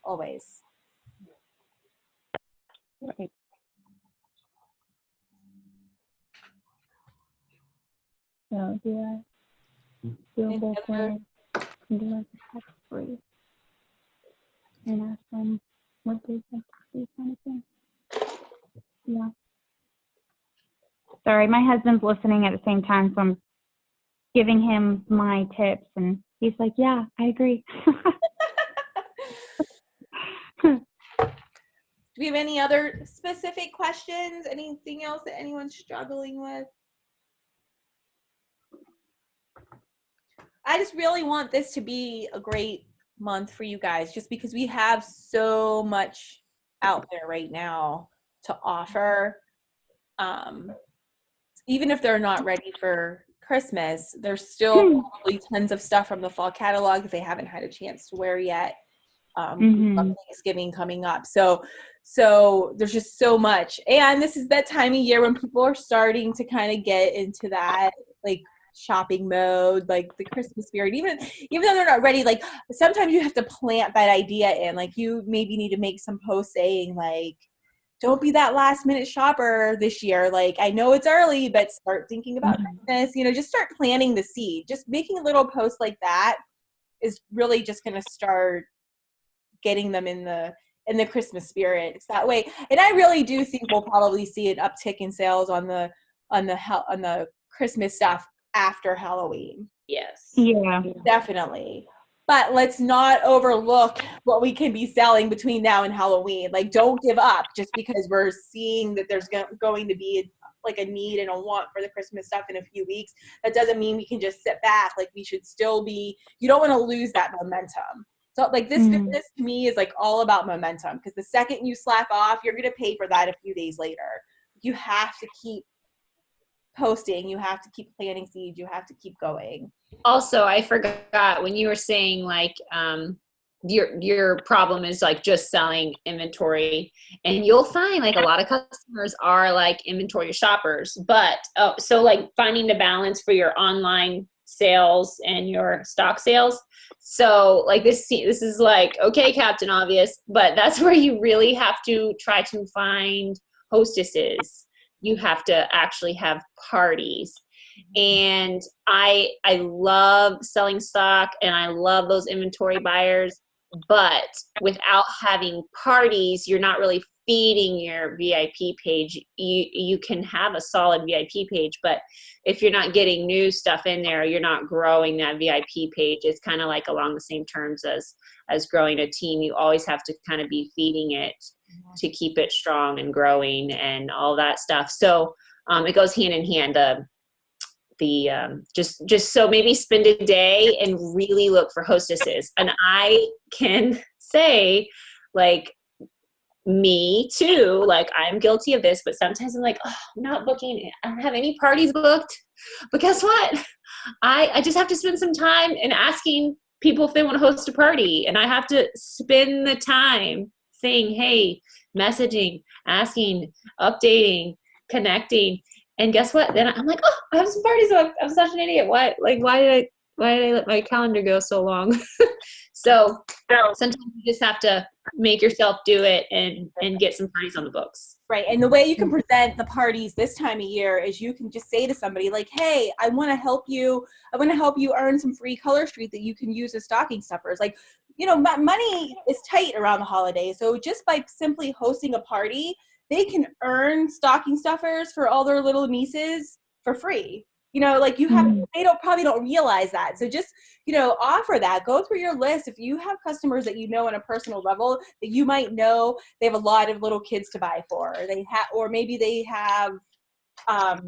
always. Right. So do I feel both ways and do I text free and ask them what they think these kind of things? Yeah. Sorry, my husband's listening at the same time, so I'm giving him my tips, and he's like, yeah, I agree. Do we have any other specific questions? Anything else that anyone's struggling with? I just really want this to be a great month for you guys, just because we have so much out there right now to offer. Even if they're not ready for Christmas, there's still probably tons of stuff from the fall catalog that they haven't had a chance to wear yet. Thanksgiving coming up. So there's just so much. And this is that time of year when people are starting to kind of get into that like shopping mode, like the Christmas spirit, even though they're not ready. Like sometimes you have to plant that idea in, like you maybe need to make some posts saying like, don't be that last minute shopper this year. Like, I know it's early, but start thinking about Christmas, just start planting the seed. Just making a little post like that is really just going to start getting them in the Christmas spirit. It's that way. And I really do think we'll probably see an uptick in sales on the Christmas stuff after Halloween. Yes. Yeah. Definitely. But let's not overlook what we can be selling between now and Halloween. Like, don't give up just because we're seeing that there's going to be like a need and a want for the Christmas stuff in a few weeks. That doesn't mean we can just sit back. Like, we should still be, you don't want to lose that momentum. So like this business to me is like all about momentum, because the second you slack off, you're going to pay for that a few days later. You have to keep posting. You have to keep planting seeds. You have to keep going. Also, I forgot when you were saying like your problem is like just selling inventory, and you'll find like a lot of customers are like inventory shoppers, but so like finding the balance for your online sales and your stock sales. So like this is like, okay, Captain Obvious, but that's where you really have to try to find hostesses. You have to actually have parties. And I love selling stock and I love those inventory buyers, but without having parties, you're not really feeding your VIP page. You can have a solid VIP page, but if you're not getting new stuff in there, you're not growing that VIP page. It's kind of like along the same terms as growing a team. You always have to kind of be feeding it to keep it strong and growing and all that stuff. So it goes hand in hand. Just so maybe spend a day and really look for hostesses. And I can say, like, me too, like I'm guilty of this, but sometimes I'm like, oh, I'm not booking, I don't have any parties booked. But guess what? I just have to spend some time in asking people if they want to host a party. And I have to spend the time saying, hey, messaging, asking, updating, connecting. And guess what? Then I'm like, oh, I have some parties booked. I'm such an idiot. Why did I let my calendar go so long? So sometimes you just have to make yourself do it and get some parties on the books. Right. And the way you can present the parties this time of year is you can just say to somebody like, hey, I want to help you. I want to help you earn some free Color Street that you can use as stocking stuffers. Like, money is tight around the holidays. So just by simply hosting a party, they can earn stocking stuffers for all their little nieces for free. You know, like you have, they probably don't realize that. So just, you know, offer that. Go through your list. If you have customers that you know on a personal level that you might know they have a lot of little kids to buy for, or they have, or maybe they have, I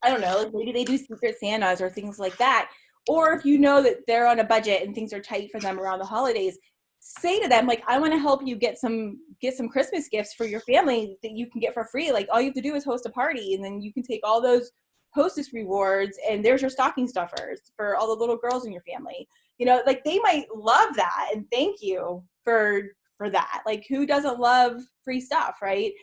don't know, like maybe they do Secret Santas or things like that. Or if you know that they're on a budget and things are tight for them around the holidays, say to them, like, I want to help you get some Christmas gifts for your family that you can get for free. Like, all you have to do is host a party, and then you can take all those hostess rewards, and there's your stocking stuffers for all the little girls in your family. You know, like, they might love that, and thank you for that. Like, who doesn't love free stuff, right?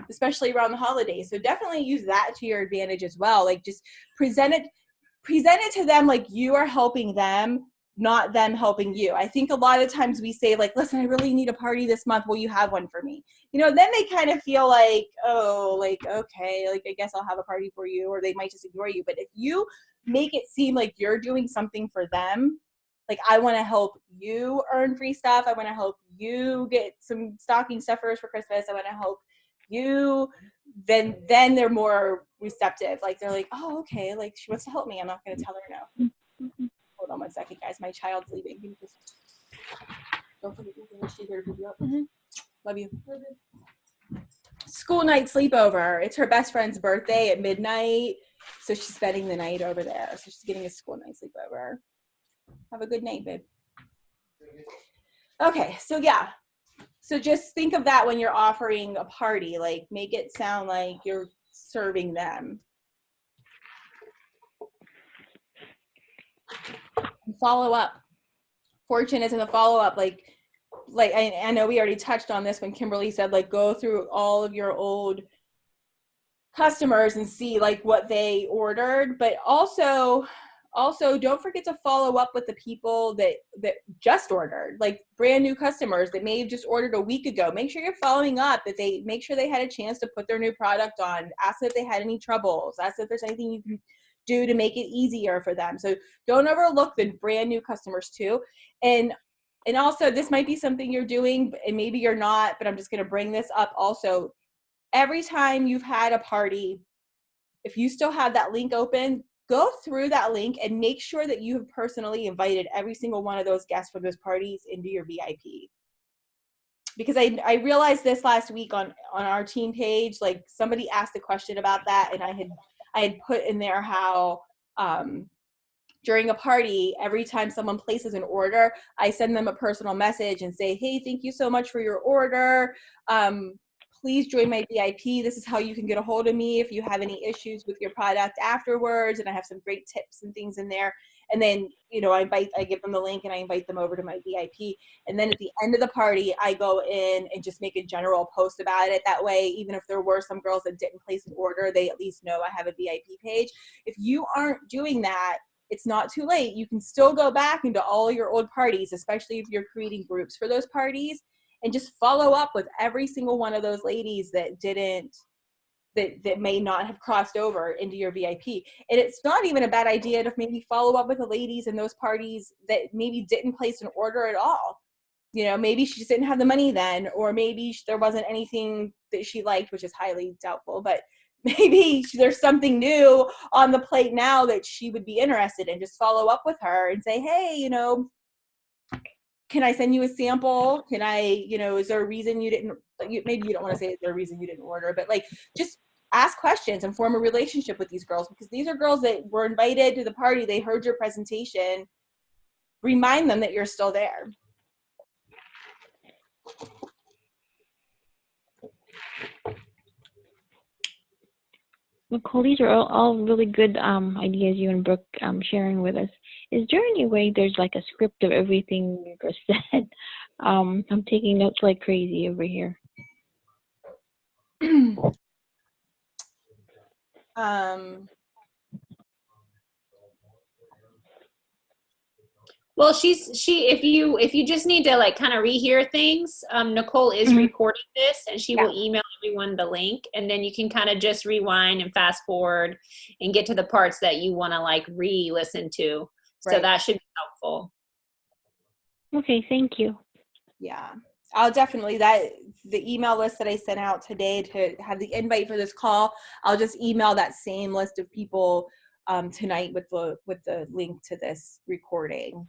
Especially around the holidays. So definitely use that to your advantage as well. Like, just present it to them like you are helping them, not them helping you. I think a lot of times we say, like, listen, I really need a party this month. Will you have one for me? You know, then they kind of feel like, oh, like, okay, like, I guess I'll have a party for you, or they might just ignore you. But if you make it seem like you're doing something for them, like, I want to help you earn free stuff. I want to help you get some stocking stuffers for Christmas. I want to help you, then they're more receptive. Like, they're like, oh, okay, like, she wants to help me. I'm not going to tell her no. Hold on one second, guys. My child's leaving. Don't forget to finish your video. Love you. School night sleepover. It's her best friend's birthday at midnight, so she's spending the night over there. So she's getting a school night sleepover. Have a good night, babe. Okay, so yeah. So just think of that when you're offering a party. Like, make it sound like you're serving them. Follow up. Fortune is in the follow up. Like I know we already touched on this when Kimberly said, like, go through all of your old customers and see like what they ordered, but also don't forget to follow up with the people that just ordered, like brand new customers that may have just ordered a week ago. Make sure you're following up, that they make sure they had a chance to put their new product on. Ask if they had any troubles. Ask if there's anything you can do to make it easier for them. So don't overlook the brand new customers too. And also, this might be something you're doing and maybe you're not, but I'm just going to bring this up also. Every time you've had a party, if you still have that link open, go through that link and make sure that you have personally invited every single one of those guests from those parties into your VIP. Because I realized this last week on our team page, like, somebody asked a question about that, and I had put in there how during a party, every time someone places an order, I send them a personal message and say, hey, thank you so much for your order. Please join my VIP. This is how you can get a hold of me if you have any issues with your product afterwards. And I have some great tips and things in there. And then, you know, I give them the link and I invite them over to my VIP. And then at the end of the party, I go in and just make a general post about it. That way, even if there were some girls that didn't place an order, they at least know I have a VIP page. If you aren't doing that, it's not too late. You can still go back into all your old parties, especially if you're creating groups for those parties, and just follow up with every single one of those ladies that may not have crossed over into your VIP. And it's not even a bad idea to maybe follow up with the ladies in those parties that maybe didn't place an order at all. You know, maybe she just didn't have the money then, or maybe there wasn't anything that she liked, which is highly doubtful, but maybe there's something new on the plate now that she would be interested in. Just follow up with her and say, hey, you know, can I send you a sample? Can I, you know, is there a reason you didn't, maybe you don't want to say is there a reason you didn't order, but like, just ask questions and form a relationship with these girls, because these are girls that were invited to the party. They heard your presentation. Remind them that you're still there. Nicole, these are all really good ideas you and Brooke sharing with us. Is there any way there's like a script of everything you just said? I'm taking notes like crazy over here. Well, if you just need to like kind of rehear things, Nicole is recording this and she will email everyone the link, and then you can kind of just rewind and fast forward and get to the parts that you want to like re-listen to. Right. So that should be helpful. Okay, thank you. Yeah. I'll definitely the email list that I sent out today to have the invite for this call, I'll just email that same list of people tonight with the link to this recording.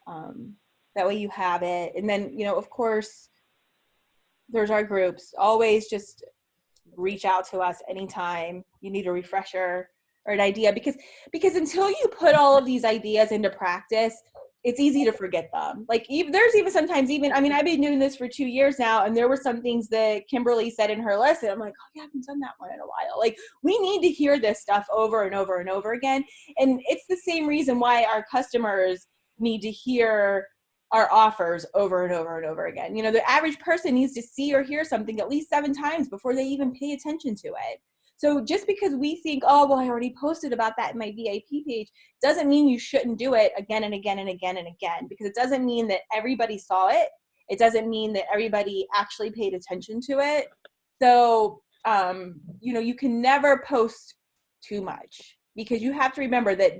That way you have it. And then, of course, there's our groups. Always just reach out to us anytime you need a refresher or an idea, because until you put all of these ideas into practice, it's easy to forget them. Like there's even sometimes I've been doing this for 2 years now, and there were some things that Kimberly said in her lesson. I'm like, oh yeah, I haven't done that one in a while. Like we need to hear this stuff over and over and over again. And it's the same reason why our customers need to hear our offers over and over and over again. The average person needs to see or hear something at least 7 times before they even pay attention to it. So just because we think, oh, well, I already posted about that in my VIP page, doesn't mean you shouldn't do it again and again and again and again, because it doesn't mean that everybody saw it. It doesn't mean that everybody actually paid attention to it. So, you can never post too much, because you have to remember that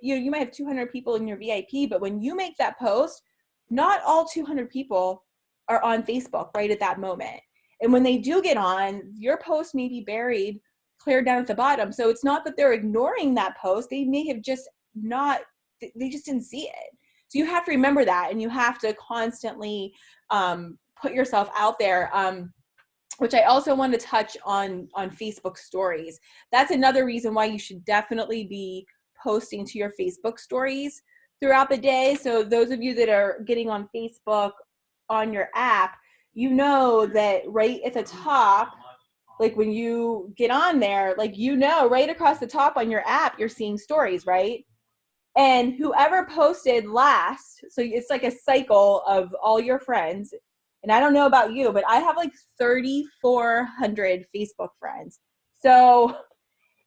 you might have 200 people in your VIP, but when you make that post, not all 200 people are on Facebook right at that moment. And when they do get on, your post may be buried clear down at the bottom. So it's not that they're ignoring that post. They may have they just didn't see it. So you have to remember that, and you have to constantly put yourself out there, which I also want to touch on Facebook stories. That's another reason why you should definitely be posting to your Facebook stories throughout the day. So those of you that are getting on Facebook on your app, you know that right at the top, like when you get on there, right across the top on your app, you're seeing stories, right? And whoever posted last, so it's like a cycle of all your friends. And I don't know about you, but I have like 3,400 Facebook friends. So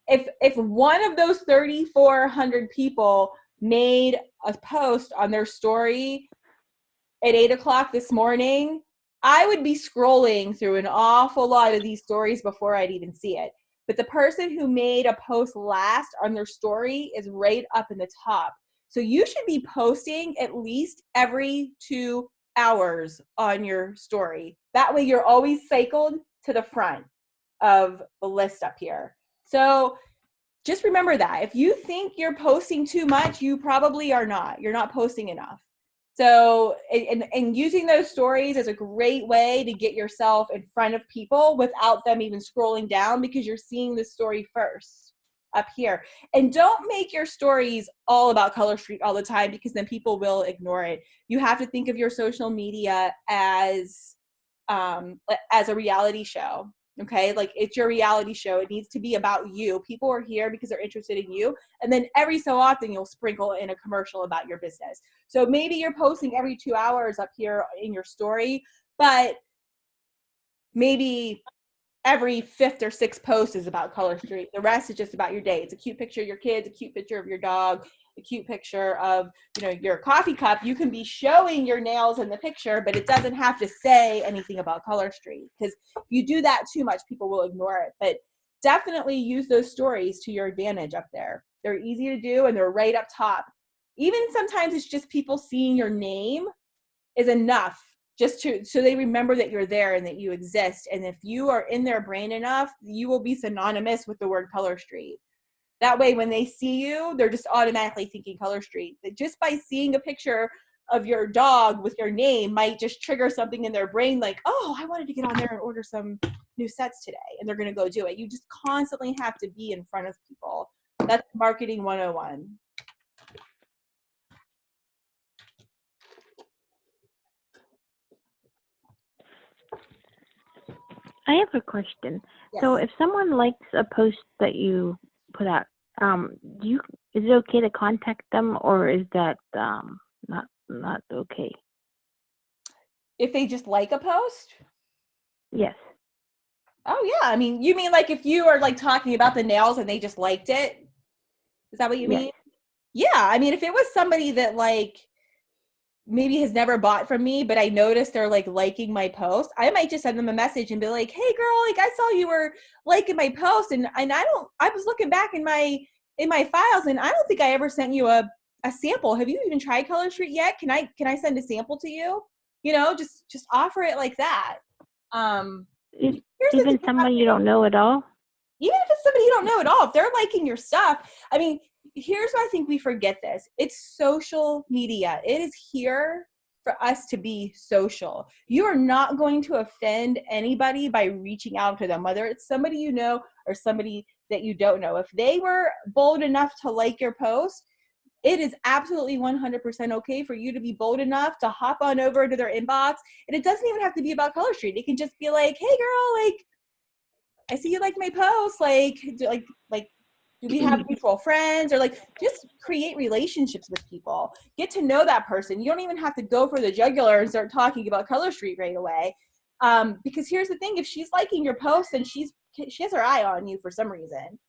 if one of those 3,400 people made a post on their story at 8 o'clock this morning, I would be scrolling through an awful lot of these stories before I'd even see it. But the person who made a post last on their story is right up in the top. So you should be posting at least every 2 hours on your story. That way you're always cycled to the front of the list up here. So just remember that. If you think you're posting too much, you probably are not. You're not posting enough. So, and using those stories is a great way to get yourself in front of people without them even scrolling down, because you're seeing the story first up here. And don't make your stories all about Color Street all the time, because then people will ignore it. You have to think of your social media as a reality show. Okay, like it's your reality show. It needs to be about you. People are here because they're interested in you. And then every so often you'll sprinkle in a commercial about your business. So maybe you're posting every 2 hours up here in your story, but maybe every 5th or 6th post is about Color Street. The rest is just about your day. It's a cute picture of your kids, a cute picture of your dog, a cute picture of, your coffee cup. You can be showing your nails in the picture, but it doesn't have to say anything about Color Street, because if you do that too much, people will ignore it. But definitely use those stories to your advantage up there. They're easy to do, and they're right up top. Even sometimes it's just people seeing your name is enough, just so they remember that you're there and that you exist. And if you are in their brain enough, you will be synonymous with the word Color Street. That way, when they see you, they're just automatically thinking Color Street. That just by seeing a picture of your dog with your name might just trigger something in their brain, like, oh, I wanted to get on there and order some new sets today, and they're going to go do it. You just constantly have to be in front of people. That's marketing 101. I have a question. Yes. So if someone likes a post that you put out, is it okay to contact them, or is that not okay? If they just like a post? Yes. Oh yeah, I mean, you mean like if you are like talking about the nails and they just liked it? Is that what you mean? Yeah, I mean, if it was somebody that like maybe has never bought from me, but I noticed they're like liking my post, I might just send them a message and be like, hey girl, like I saw you were liking my post, and I was looking back in my files, and I don't think I ever sent you a sample. Have you even tried Color Street yet? Can I send a sample to you? You know, just offer it like that. Here's the Even thing somebody you don't know at all? even if it's somebody you don't know at all, if they're liking your stuff, I mean, here's why I think we forget this. It's social media. It is here for us to be social. You are not going to offend anybody by reaching out to them, whether it's somebody you know or somebody that you don't know. If they were bold enough to like your post, it is absolutely 100% okay for you to be bold enough to hop on over to their inbox. And it doesn't even have to be about Color Street. It can just be like, hey girl, like, I see you like my post, like do we have mutual friends? Or like, just create relationships with people. Get to know that person. You don't even have to go for the jugular and start talking about Color Street right away. Because here's the thing, if she's liking your post, then she has her eye on you for some reason.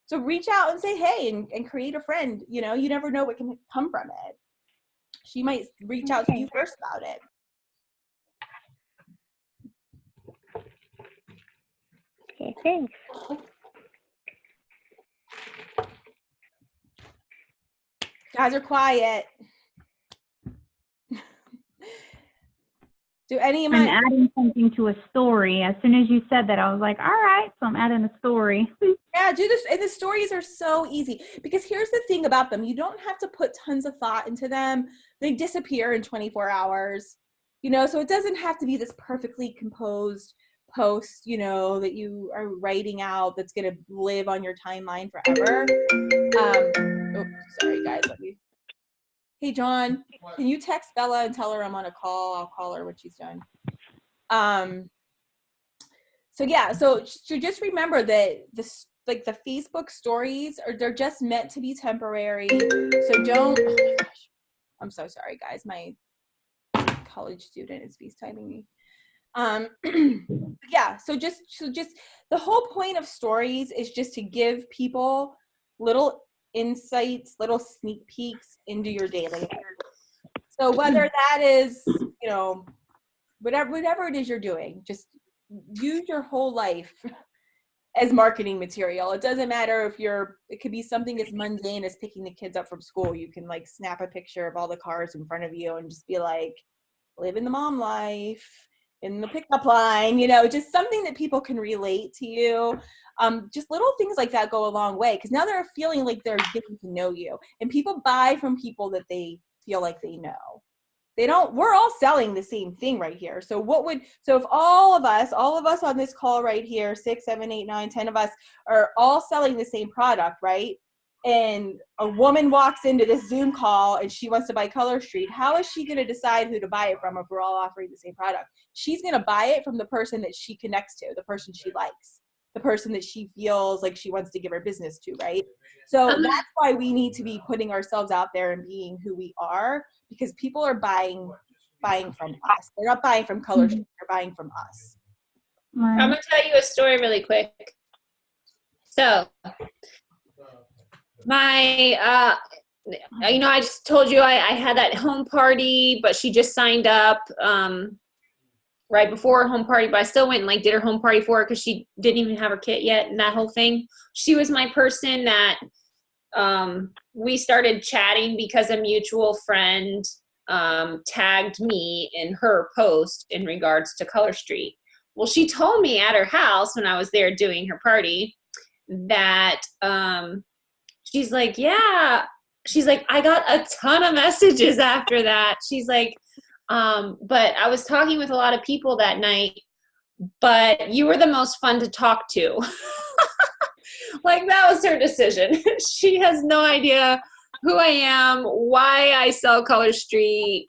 So reach out and say, hey, and create a friend. You know, you never know what can come from it. She might reach out to you first about it. Okay, thanks. Guys are quiet. Do any of I'm my adding something to a story. As soon as you said that, I was like, all right, so I'm adding a story. Yeah, do this. And the stories are so easy because here's the thing about them. You don't have to put tons of thought into them. They disappear in 24 hours, you know, so it doesn't have to be this perfectly composed post, you know, that you are writing out that's going to live on your timeline forever. Oh, sorry guys. Hey, John, can you text Bella and tell her I'm on a call? I'll call her when she's done. So yeah, so just remember that the Facebook stories they're just meant to be temporary. So don't, oh my gosh, I'm so sorry guys. My college student is FaceTiming me. Yeah, so just the whole point of stories is just to give people little insights, little sneak peeks into your daily life. So whether that is, you know, whatever it is you're doing, just use your whole life as marketing material. It doesn't matter if it could be something as mundane as picking the kids up from school. You can like snap a picture of all the cars in front of you and just be like, living the mom life in the pickup line, you know, just something that people can relate to you. Just little things like that go a long way because now they're feeling like they're getting to know you, and people buy from people that they feel like they know. We're all selling the same thing right here. So if all of us on this call right here, 6, 7, 8, 9, 10 of us are all selling the same product, right? And a woman walks into this Zoom call and she wants to buy Color Street, how is she going to decide who to buy it from if we're all offering the same product? She's going to buy it from the person that she connects to, the person she likes, the person that she feels like she wants to give her business to, right? So that's why we need to be putting ourselves out there and being who we are, because people are buying from us. They're not buying from Color Street, they're buying from us. I'm going to tell you a story really quick. So my, you know, I just told you I had that home party, but she just signed up right before her home party, but I still went and like did her home party for her because she didn't even have her kit yet and that whole thing. She was my person that we started chatting because a mutual friend tagged me in her post in regards to Color Street. Well, she told me at her house when I was there doing her party that she's like, yeah, she's like, I got a ton of messages after that. She's like, but I was talking with a lot of people that night, but you were the most fun to talk to. Like that was her decision. She has no idea who I am, why I sell Color Street,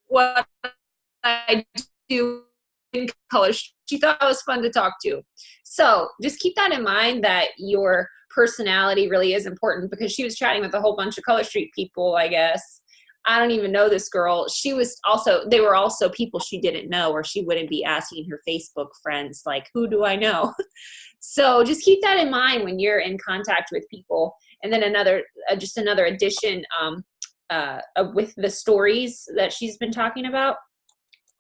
what I do in Color Street. She thought it was fun to talk to. So just keep that in mind, that your personality really is important, because she was chatting with a whole bunch of Color Street people, I guess. I don't even know this girl. They were also people she didn't know, or she wouldn't be asking her Facebook friends, like, who do I know? So just keep that in mind when you're in contact with people. And then another addition with the stories that she's been talking about.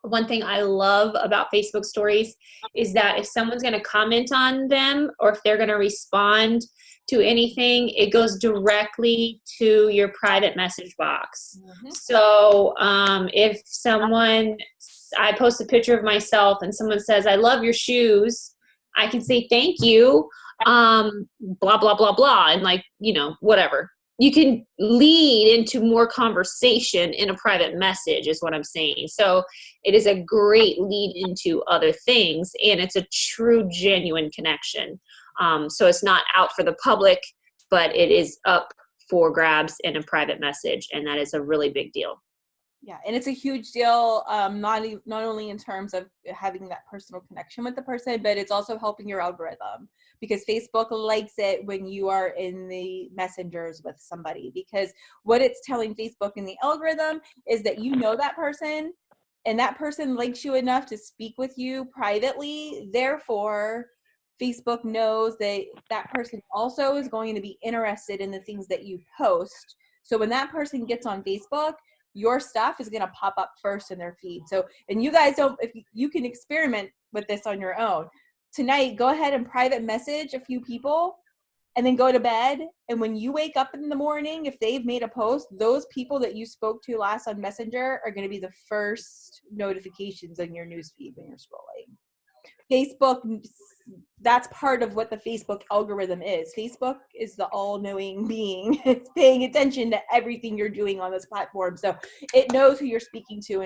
One thing I love about Facebook stories is that if someone's going to comment on them, or if they're going to respond to anything, it goes directly to your private message box. Mm-hmm. So if someone I post a picture of myself and someone says, I love your shoes, I can say thank you, blah, blah, blah, blah, and like, whatever. You can lead into more conversation in a private message is what I'm saying. So it is a great lead into other things, and it's a true, genuine connection. So it's not out for the public, but it is up for grabs in a private message, and that is a really big deal. Yeah, and it's a huge deal, not only in terms of having that personal connection with the person, but it's also helping your algorithm, because Facebook likes it when you are in the messengers with somebody, because what it's telling Facebook in the algorithm is that you know that person, and that person likes you enough to speak with you privately. Therefore, Facebook knows that that person also is going to be interested in the things that you post. So when that person gets on Facebook, your stuff is going to pop up first in their feed. So, and you guys don't, if you can experiment with this on your own. Tonight, go ahead and private message a few people and then go to bed. And when you wake up in the morning, if they've made a post, those people that you spoke to last on Messenger are going to be the first notifications on your newsfeed when you're scrolling. Facebook, that's part of what the Facebook algorithm is. Facebook is the all-knowing being. It's paying attention to everything you're doing on this platform. So it knows who you're speaking to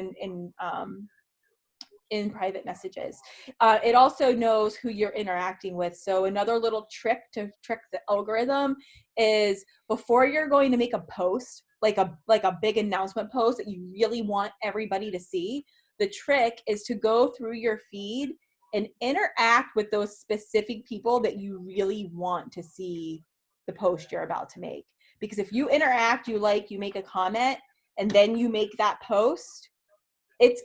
in private messages. It also knows who you're interacting with. So another little trick to trick the algorithm is, before you're going to make a post, like a big announcement post that you really want everybody to see, the trick is to go through your feed and interact with those specific people that you really want to see the post you're about to make. Because if you interact, you make a comment, and then you make that post,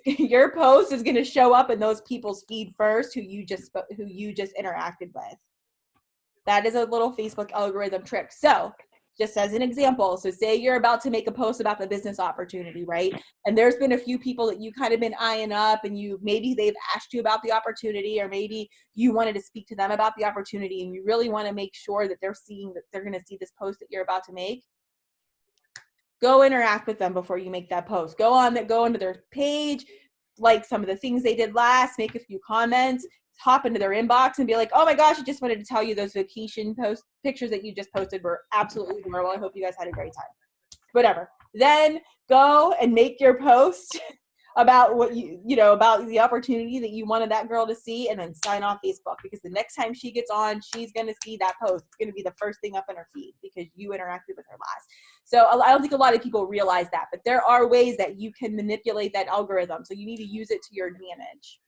your post is going to show up in those people's feed first who you just interacted with. That is a little Facebook algorithm trick. So just as an example, so say you're about to make a post about the business opportunity, right? And there's been a few people that you kind of been eyeing up, and maybe they've asked you about the opportunity, or maybe you wanted to speak to them about the opportunity, and you really want to make sure that they're going to see this post that you're about to make. Go interact with them before you make that post. Go into their page, like some of the things they did last, make a few comments, hop into their inbox and be like, oh my gosh, I just wanted to tell you those vacation pictures that you just posted were absolutely adorable. I hope you guys had a great time. Whatever. Then go and make your post about what about the opportunity that you wanted that girl to see, and then sign off Facebook, because the next time she gets on, she's going to see that post. It's going to be the first thing up in her feed because you interacted with her last. So I don't think a lot of people realize that, but there are ways that you can manipulate that algorithm. So you need to use it to your advantage.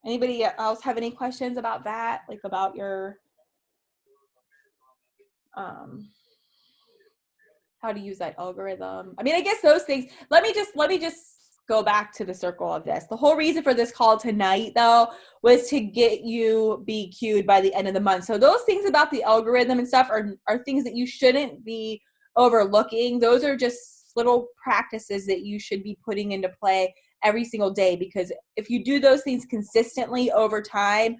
Anybody else have any questions about that? Like about your, how to use that algorithm? I mean, I guess those things, let me just go back to the circle of this. The whole reason for this call tonight, though, was to get you BQ'd by the end of the month. So those things about the algorithm and stuff are things that you shouldn't be overlooking. Those are just little practices that you should be putting into play every single day, because if you do those things consistently over time,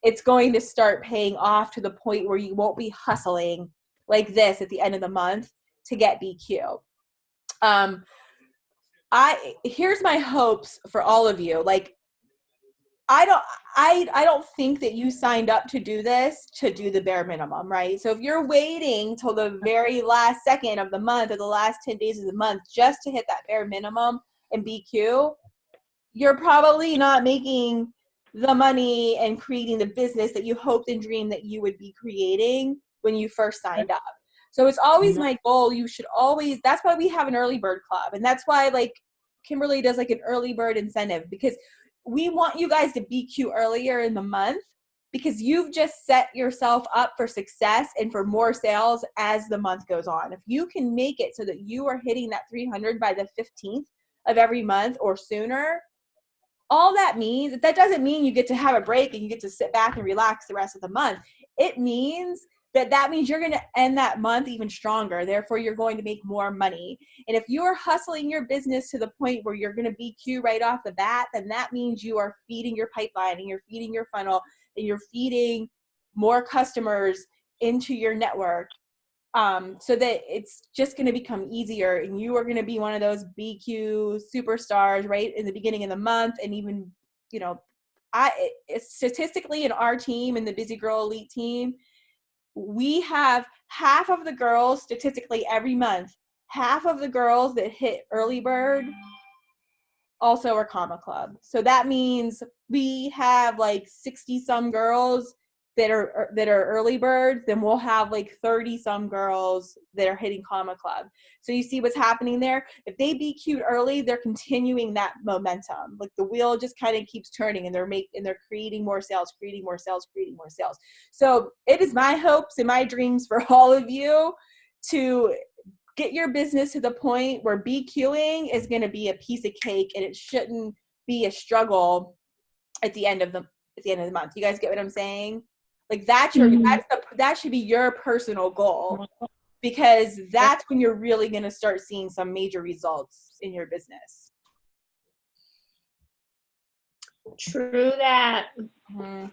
it's going to start paying off to the point where you won't be hustling like this at the end of the month to get BQ. Here's my hopes for all of you. Like, I don't think that you signed up to do this to do the bare minimum, right? So if you're waiting till the very last second of the month or the last 10 days of the month just to hit that bare minimum and BQ, you're probably not making the money and creating the business that you hoped and dreamed that you would be creating when you first signed up. So it's always my goal. You should always, that's why we have an early bird club. And that's why like Kimberly does like an early bird incentive, because we want you guys to BQ earlier in the month, because you've just set yourself up for success and for more sales as the month goes on. If you can make it so that you are hitting that 300 by the 15th of every month or sooner, all that means, that doesn't mean you get to have a break and you get to sit back and relax the rest of the month. It means that means you're going to end that month even stronger. Therefore, you're going to make more money. And if you're hustling your business to the point where you're going to BQ right off the bat, then that means you are feeding your pipeline and you're feeding your funnel and you're feeding more customers into your network. So that it's just going to become easier, and you are going to be one of those BQ superstars right in the beginning of the month. And even, you know, statistically in our team, in the Busy Girl Elite team, we have half of the girls statistically every month, half of the girls that hit early bird also are Comma Club. So that means we have like 60 some girls that are early birds, then we'll have like 30 some girls that are hitting Comma Club. So you see what's happening there? If they BQ'd early, they're continuing that momentum. Like the wheel just kind of keeps turning, and they're creating more sales, creating more sales, creating more sales. So it is my hopes and my dreams for all of you to get your business to the point where BQing is going to be a piece of cake, and it shouldn't be a struggle at the end of the month. You guys get what I'm saying? Like that should be your personal goal, because that's when you're really going to start seeing some major results in your business. True that. Mm-hmm.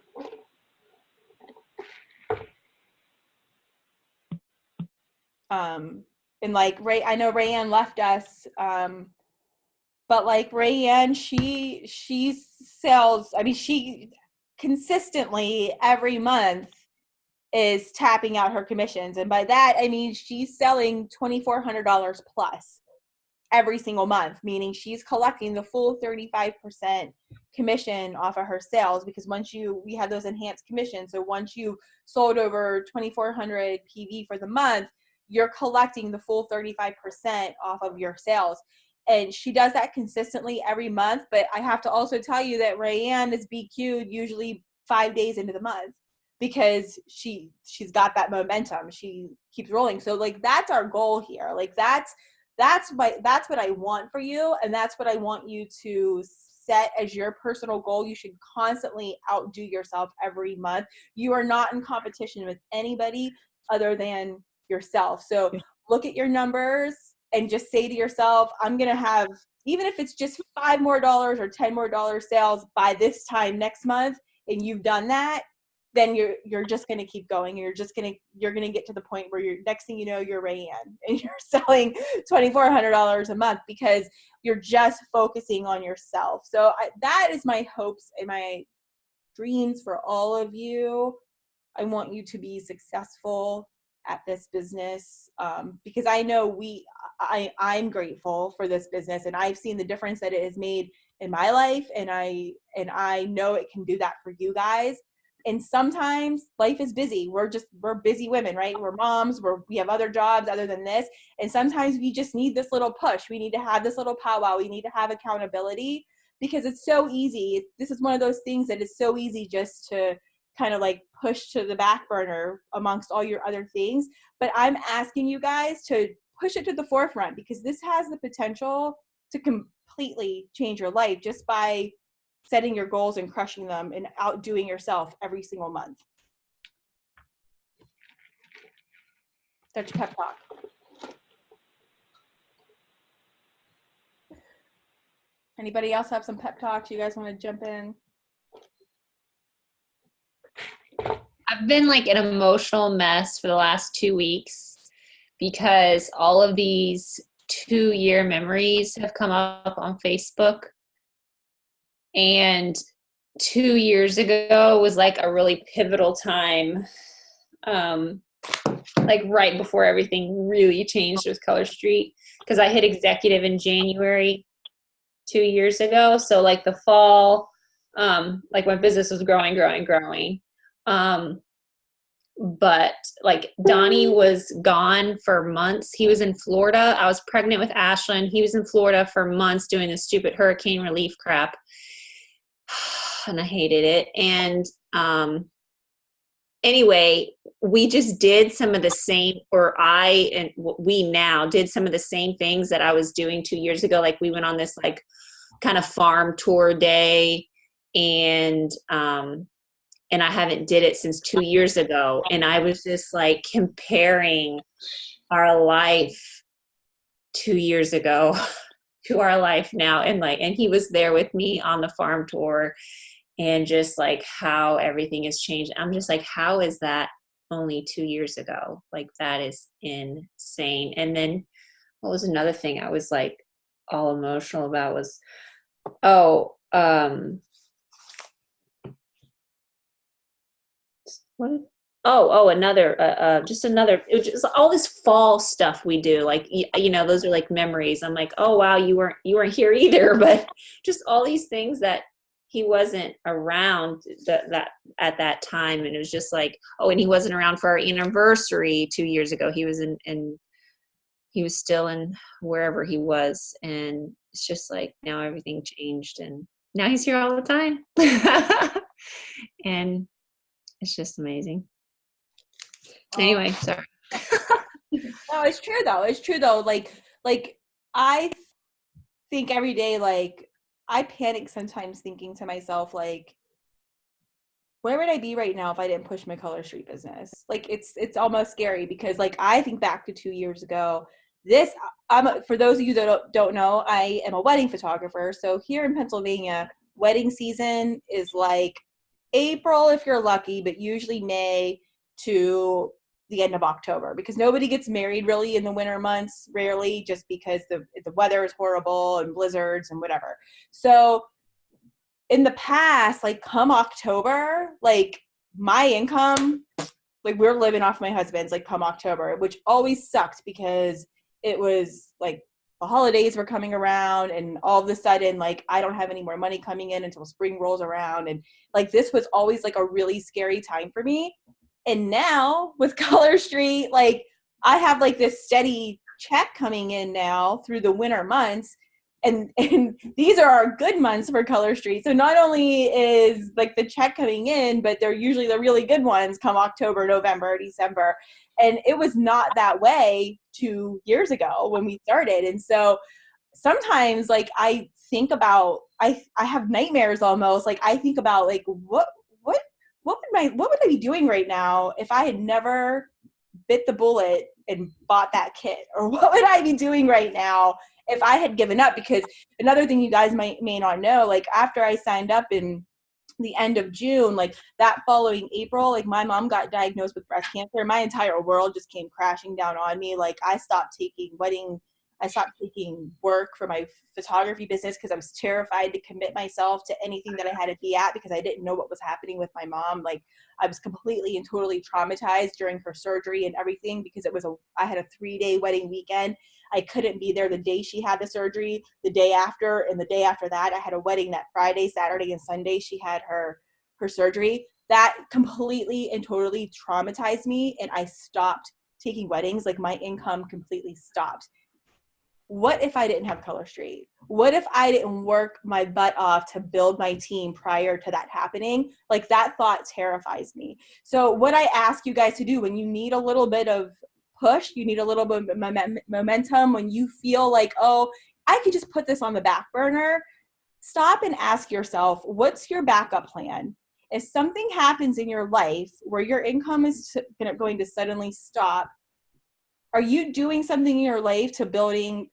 And like I know Rayanne left us, but like Rayanne, she sells, I mean, she consistently every month is tapping out her commissions. And by that, I mean, she's selling $2,400 plus every single month, meaning she's collecting the full 35% commission off of her sales, because we have those enhanced commissions. So once you sold over 2,400 PV for the month, you're collecting the full 35% off of your sales. And she does that consistently every month. But I have to also tell you that Rayanne is BQ'd usually 5 days into the month, because she's got that momentum. She keeps rolling. So like that's our goal here. Like that's what I want for you, and that's what I want you to set as your personal goal. You should constantly outdo yourself every month. You are not in competition with anybody other than yourself. So look at your numbers and just say to yourself, I'm going to have, even if it's just $5 more or $10 more sales by this time next month, and you've done that, then you're just going to keep going. You're going to get to the point where next thing you know, you're Rayanne and you're selling $2,400 a month, because you're just focusing on yourself. So that is my hopes and my dreams for all of you. I want you to be successful at this business, because I know I'm grateful for this business, and I've seen the difference that it has made in my life, and I know it can do that for you guys. And sometimes life is busy. We're busy women, right? We're moms, we have other jobs other than this. And sometimes we just need this little push. We need to have this little powwow. We need to have accountability, because it's so easy. This is one of those things that is so easy just to kind of like push to the back burner amongst all your other things. But I'm asking you guys to push it to the forefront, because this has the potential to completely change your life just by setting your goals and crushing them and outdoing yourself every single month. That's your pep talk. Anybody else have some pep talks you guys want to jump in? I've been like an emotional mess for the last 2 weeks, because all of these 2-year memories have come up on Facebook. And 2 years ago was like a really pivotal time, like right before everything really changed with Color Street, because I hit executive in January 2 years ago. So like the fall, like my business was growing. But like Donnie was gone for months. He was in Florida. I was pregnant with Ashlyn. He was in Florida for months doing this stupid hurricane relief crap. And I hated it. And anyway, we just did some of the same, we now did some of the same things that I was doing 2 years ago. Like we went on this like kind of farm tour day, and and I haven't did it since 2 years ago. And I was just like comparing our life 2 years ago to our life now. And he was there with me on the farm tour, and just like how everything has changed. I'm just like, how is that only 2 years ago? Like, that is insane. And then what was another thing I was like all emotional about was, it was just all this fall stuff we do. Like, those are like memories. I'm like, oh wow, you weren't here either. But just all these things that he wasn't around that at that time. And it was just like, oh, and he wasn't around for our anniversary 2 years ago. He was he was still in wherever he was. And it's just like, now everything changed, and now he's here all the time. And it's just amazing. Anyway, sorry. No, it's true though. It's true though. Like I think every day, like, I panic sometimes thinking to myself, like, where would I be right now if I didn't push my Color Street business? Like, it's almost scary, because like I think back to 2 years ago. For those of you that don't know, I am a wedding photographer. So here in Pennsylvania, wedding season is like April if you're lucky, but usually May to the end of October, because nobody gets married really in the winter months, rarely, just because the weather is horrible and blizzards and whatever. So in the past, like come October, like my income, like we're living off my husband's, like come October, which always sucked because it was like the holidays were coming around, and all of a sudden, like, I don't have any more money coming in until spring rolls around. And like, this was always like a really scary time for me. And now with Color Street, like I have like this steady check coming in now through the winter months. And these are our good months for Color Street. So not only is like the check coming in, but they're usually the really good ones come October, November, December. And it was not that way 2 years ago when we started. And so sometimes like I think about, I have nightmares almost. Like I think about like, what would I be doing right now if I had never bit the bullet and bought that kit? Or what would I be doing right now if I had given up? Because another thing you guys may not know, like after I signed up in the end of June, like that following April, like my mom got diagnosed with breast cancer. My entire world just came crashing down on me. Like I stopped taking work for my photography business because I was terrified to commit myself to anything that I had to be at, because I didn't know what was happening with my mom. Like I was completely and totally traumatized during her surgery and everything, because I had a 3-day wedding weekend. I couldn't be there the day she had the surgery, the day after, and the day after that. I had a wedding that Friday, Saturday, and Sunday she had her surgery. That completely and totally traumatized me, and I stopped taking weddings. Like my income completely stopped. What if I didn't have Color Street? What if I didn't work my butt off to build my team prior to that happening? Like that thought terrifies me. So what I ask you guys to do when you need a little bit of push, you need a little bit of momentum, when you feel like, oh, I could just put this on the back burner, stop and ask yourself, what's your backup plan? If something happens in your life where your income is going to suddenly stop, are you doing something in your life to build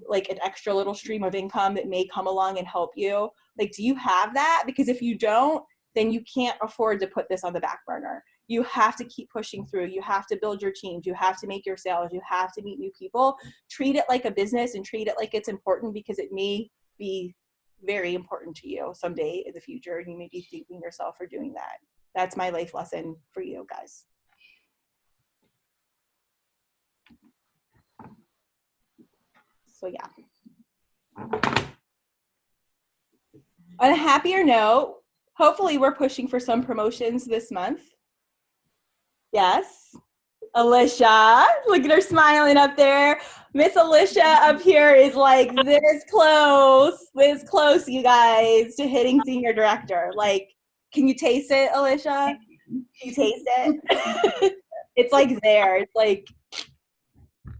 like an extra little stream of income that may come along and help you? Like, do you have that? Because if you don't, then you can't afford to put this on the back burner. You have to keep pushing through. You have to build your teams. You have to make your sales. You have to meet new people. Treat it like a business and treat it like it's important, because it may be very important to you someday in the future. And you may be thanking yourself for doing that. That's my life lesson for you guys. So yeah. On a happier note, hopefully we're pushing for some promotions this month. Yes. Alicia, look at her smiling up there. Miss Alicia up here is like this close, you guys, to hitting senior director. Like, can you taste it, Alicia? Can you taste it? It's like there. It's like,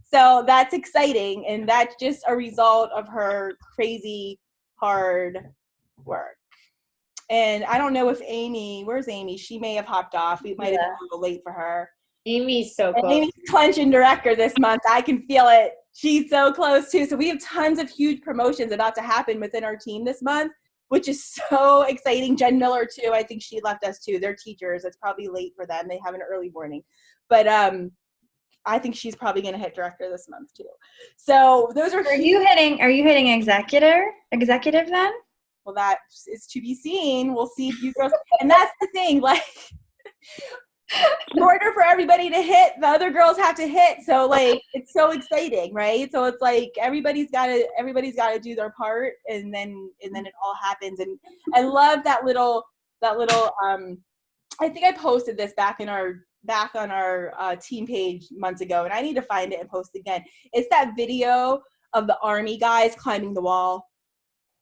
so that's exciting, and that's just a result of her crazy hard work. And I don't know if where's Amy? She may have hopped off. We might have been a little late for her. Amy's so close. Amy's clenching director this month. I can feel it. She's so close too. So we have tons of huge promotions about to happen within our team this month, which is so exciting. Jen Miller too. I think she left us too. They're teachers. It's probably late for them. They have an early morning, but I think she's probably going to hit director this month too. So those are. Are you hitting executive then? Well, that is to be seen. We'll see if you girls. And that's the thing, like. In order for everybody to hit, the other girls have to hit. So like it's so exciting, right? So it's like everybody's gotta do their part, and then it all happens. And I love that little I think I posted this back on our team page months ago, and I need to find it and post it again. It's that video of the army guys climbing the wall.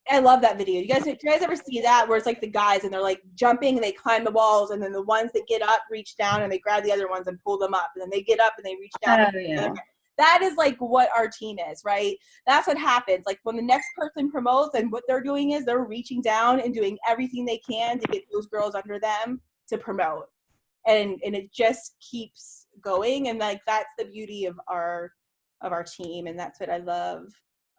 I love that video. Do you guys ever see that where it's like the guys and they're like jumping and they climb the walls, and then the ones that get up reach down and they grab the other ones and pull them up, and then they get up and they reach down. Oh, yeah. That is like what our team is, right? That's what happens. Like when the next person promotes, and what they're doing is they're reaching down and doing everything they can to get those girls under them to promote. And it just keeps going, and like that's the beauty of our team, and that's what I love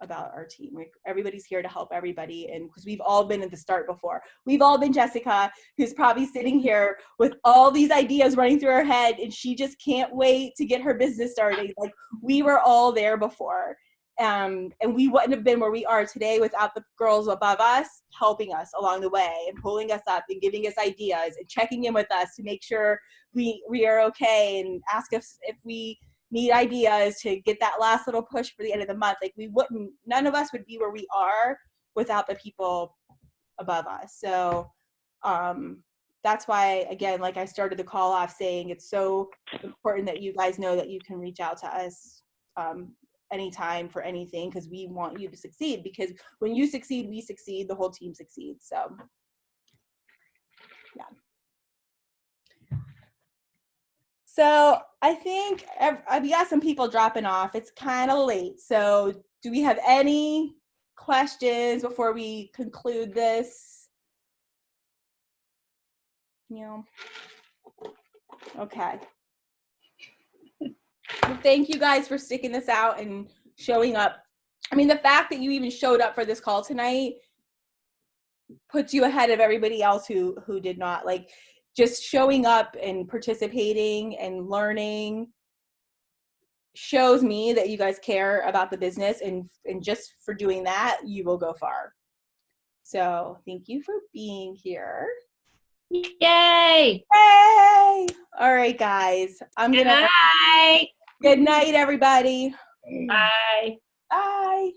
about our team. Like everybody's here to help everybody, and because we've all been at the start before. We've all been Jessica, who's probably sitting here with all these ideas running through her head, and she just can't wait to get her business started. Like we were all there before, and we wouldn't have been where we are today without the girls above us helping us along the way and pulling us up and giving us ideas and checking in with us to make sure we are okay, and ask us if we need ideas to get that last little push for the end of the month. Like none of us would be where we are without the people above us. So that's why, again, like I started the call off saying, it's so important that you guys know that you can reach out to us anytime for anything, because we want you to succeed, because when you succeed, we succeed, the whole team succeeds. So yeah. So I think we got some people dropping off. It's kind of late. So do we have any questions before we conclude this? Okay. Well, thank you guys for sticking this out and showing up. I mean, the fact that you even showed up for this call tonight puts you ahead of everybody else who did not. Like, just showing up and participating and learning shows me that you guys care about the business, and just for doing that, you will go far. So thank you for being here. Yay! Yay! All right, guys. Good night. Good night, everybody. Bye. Bye.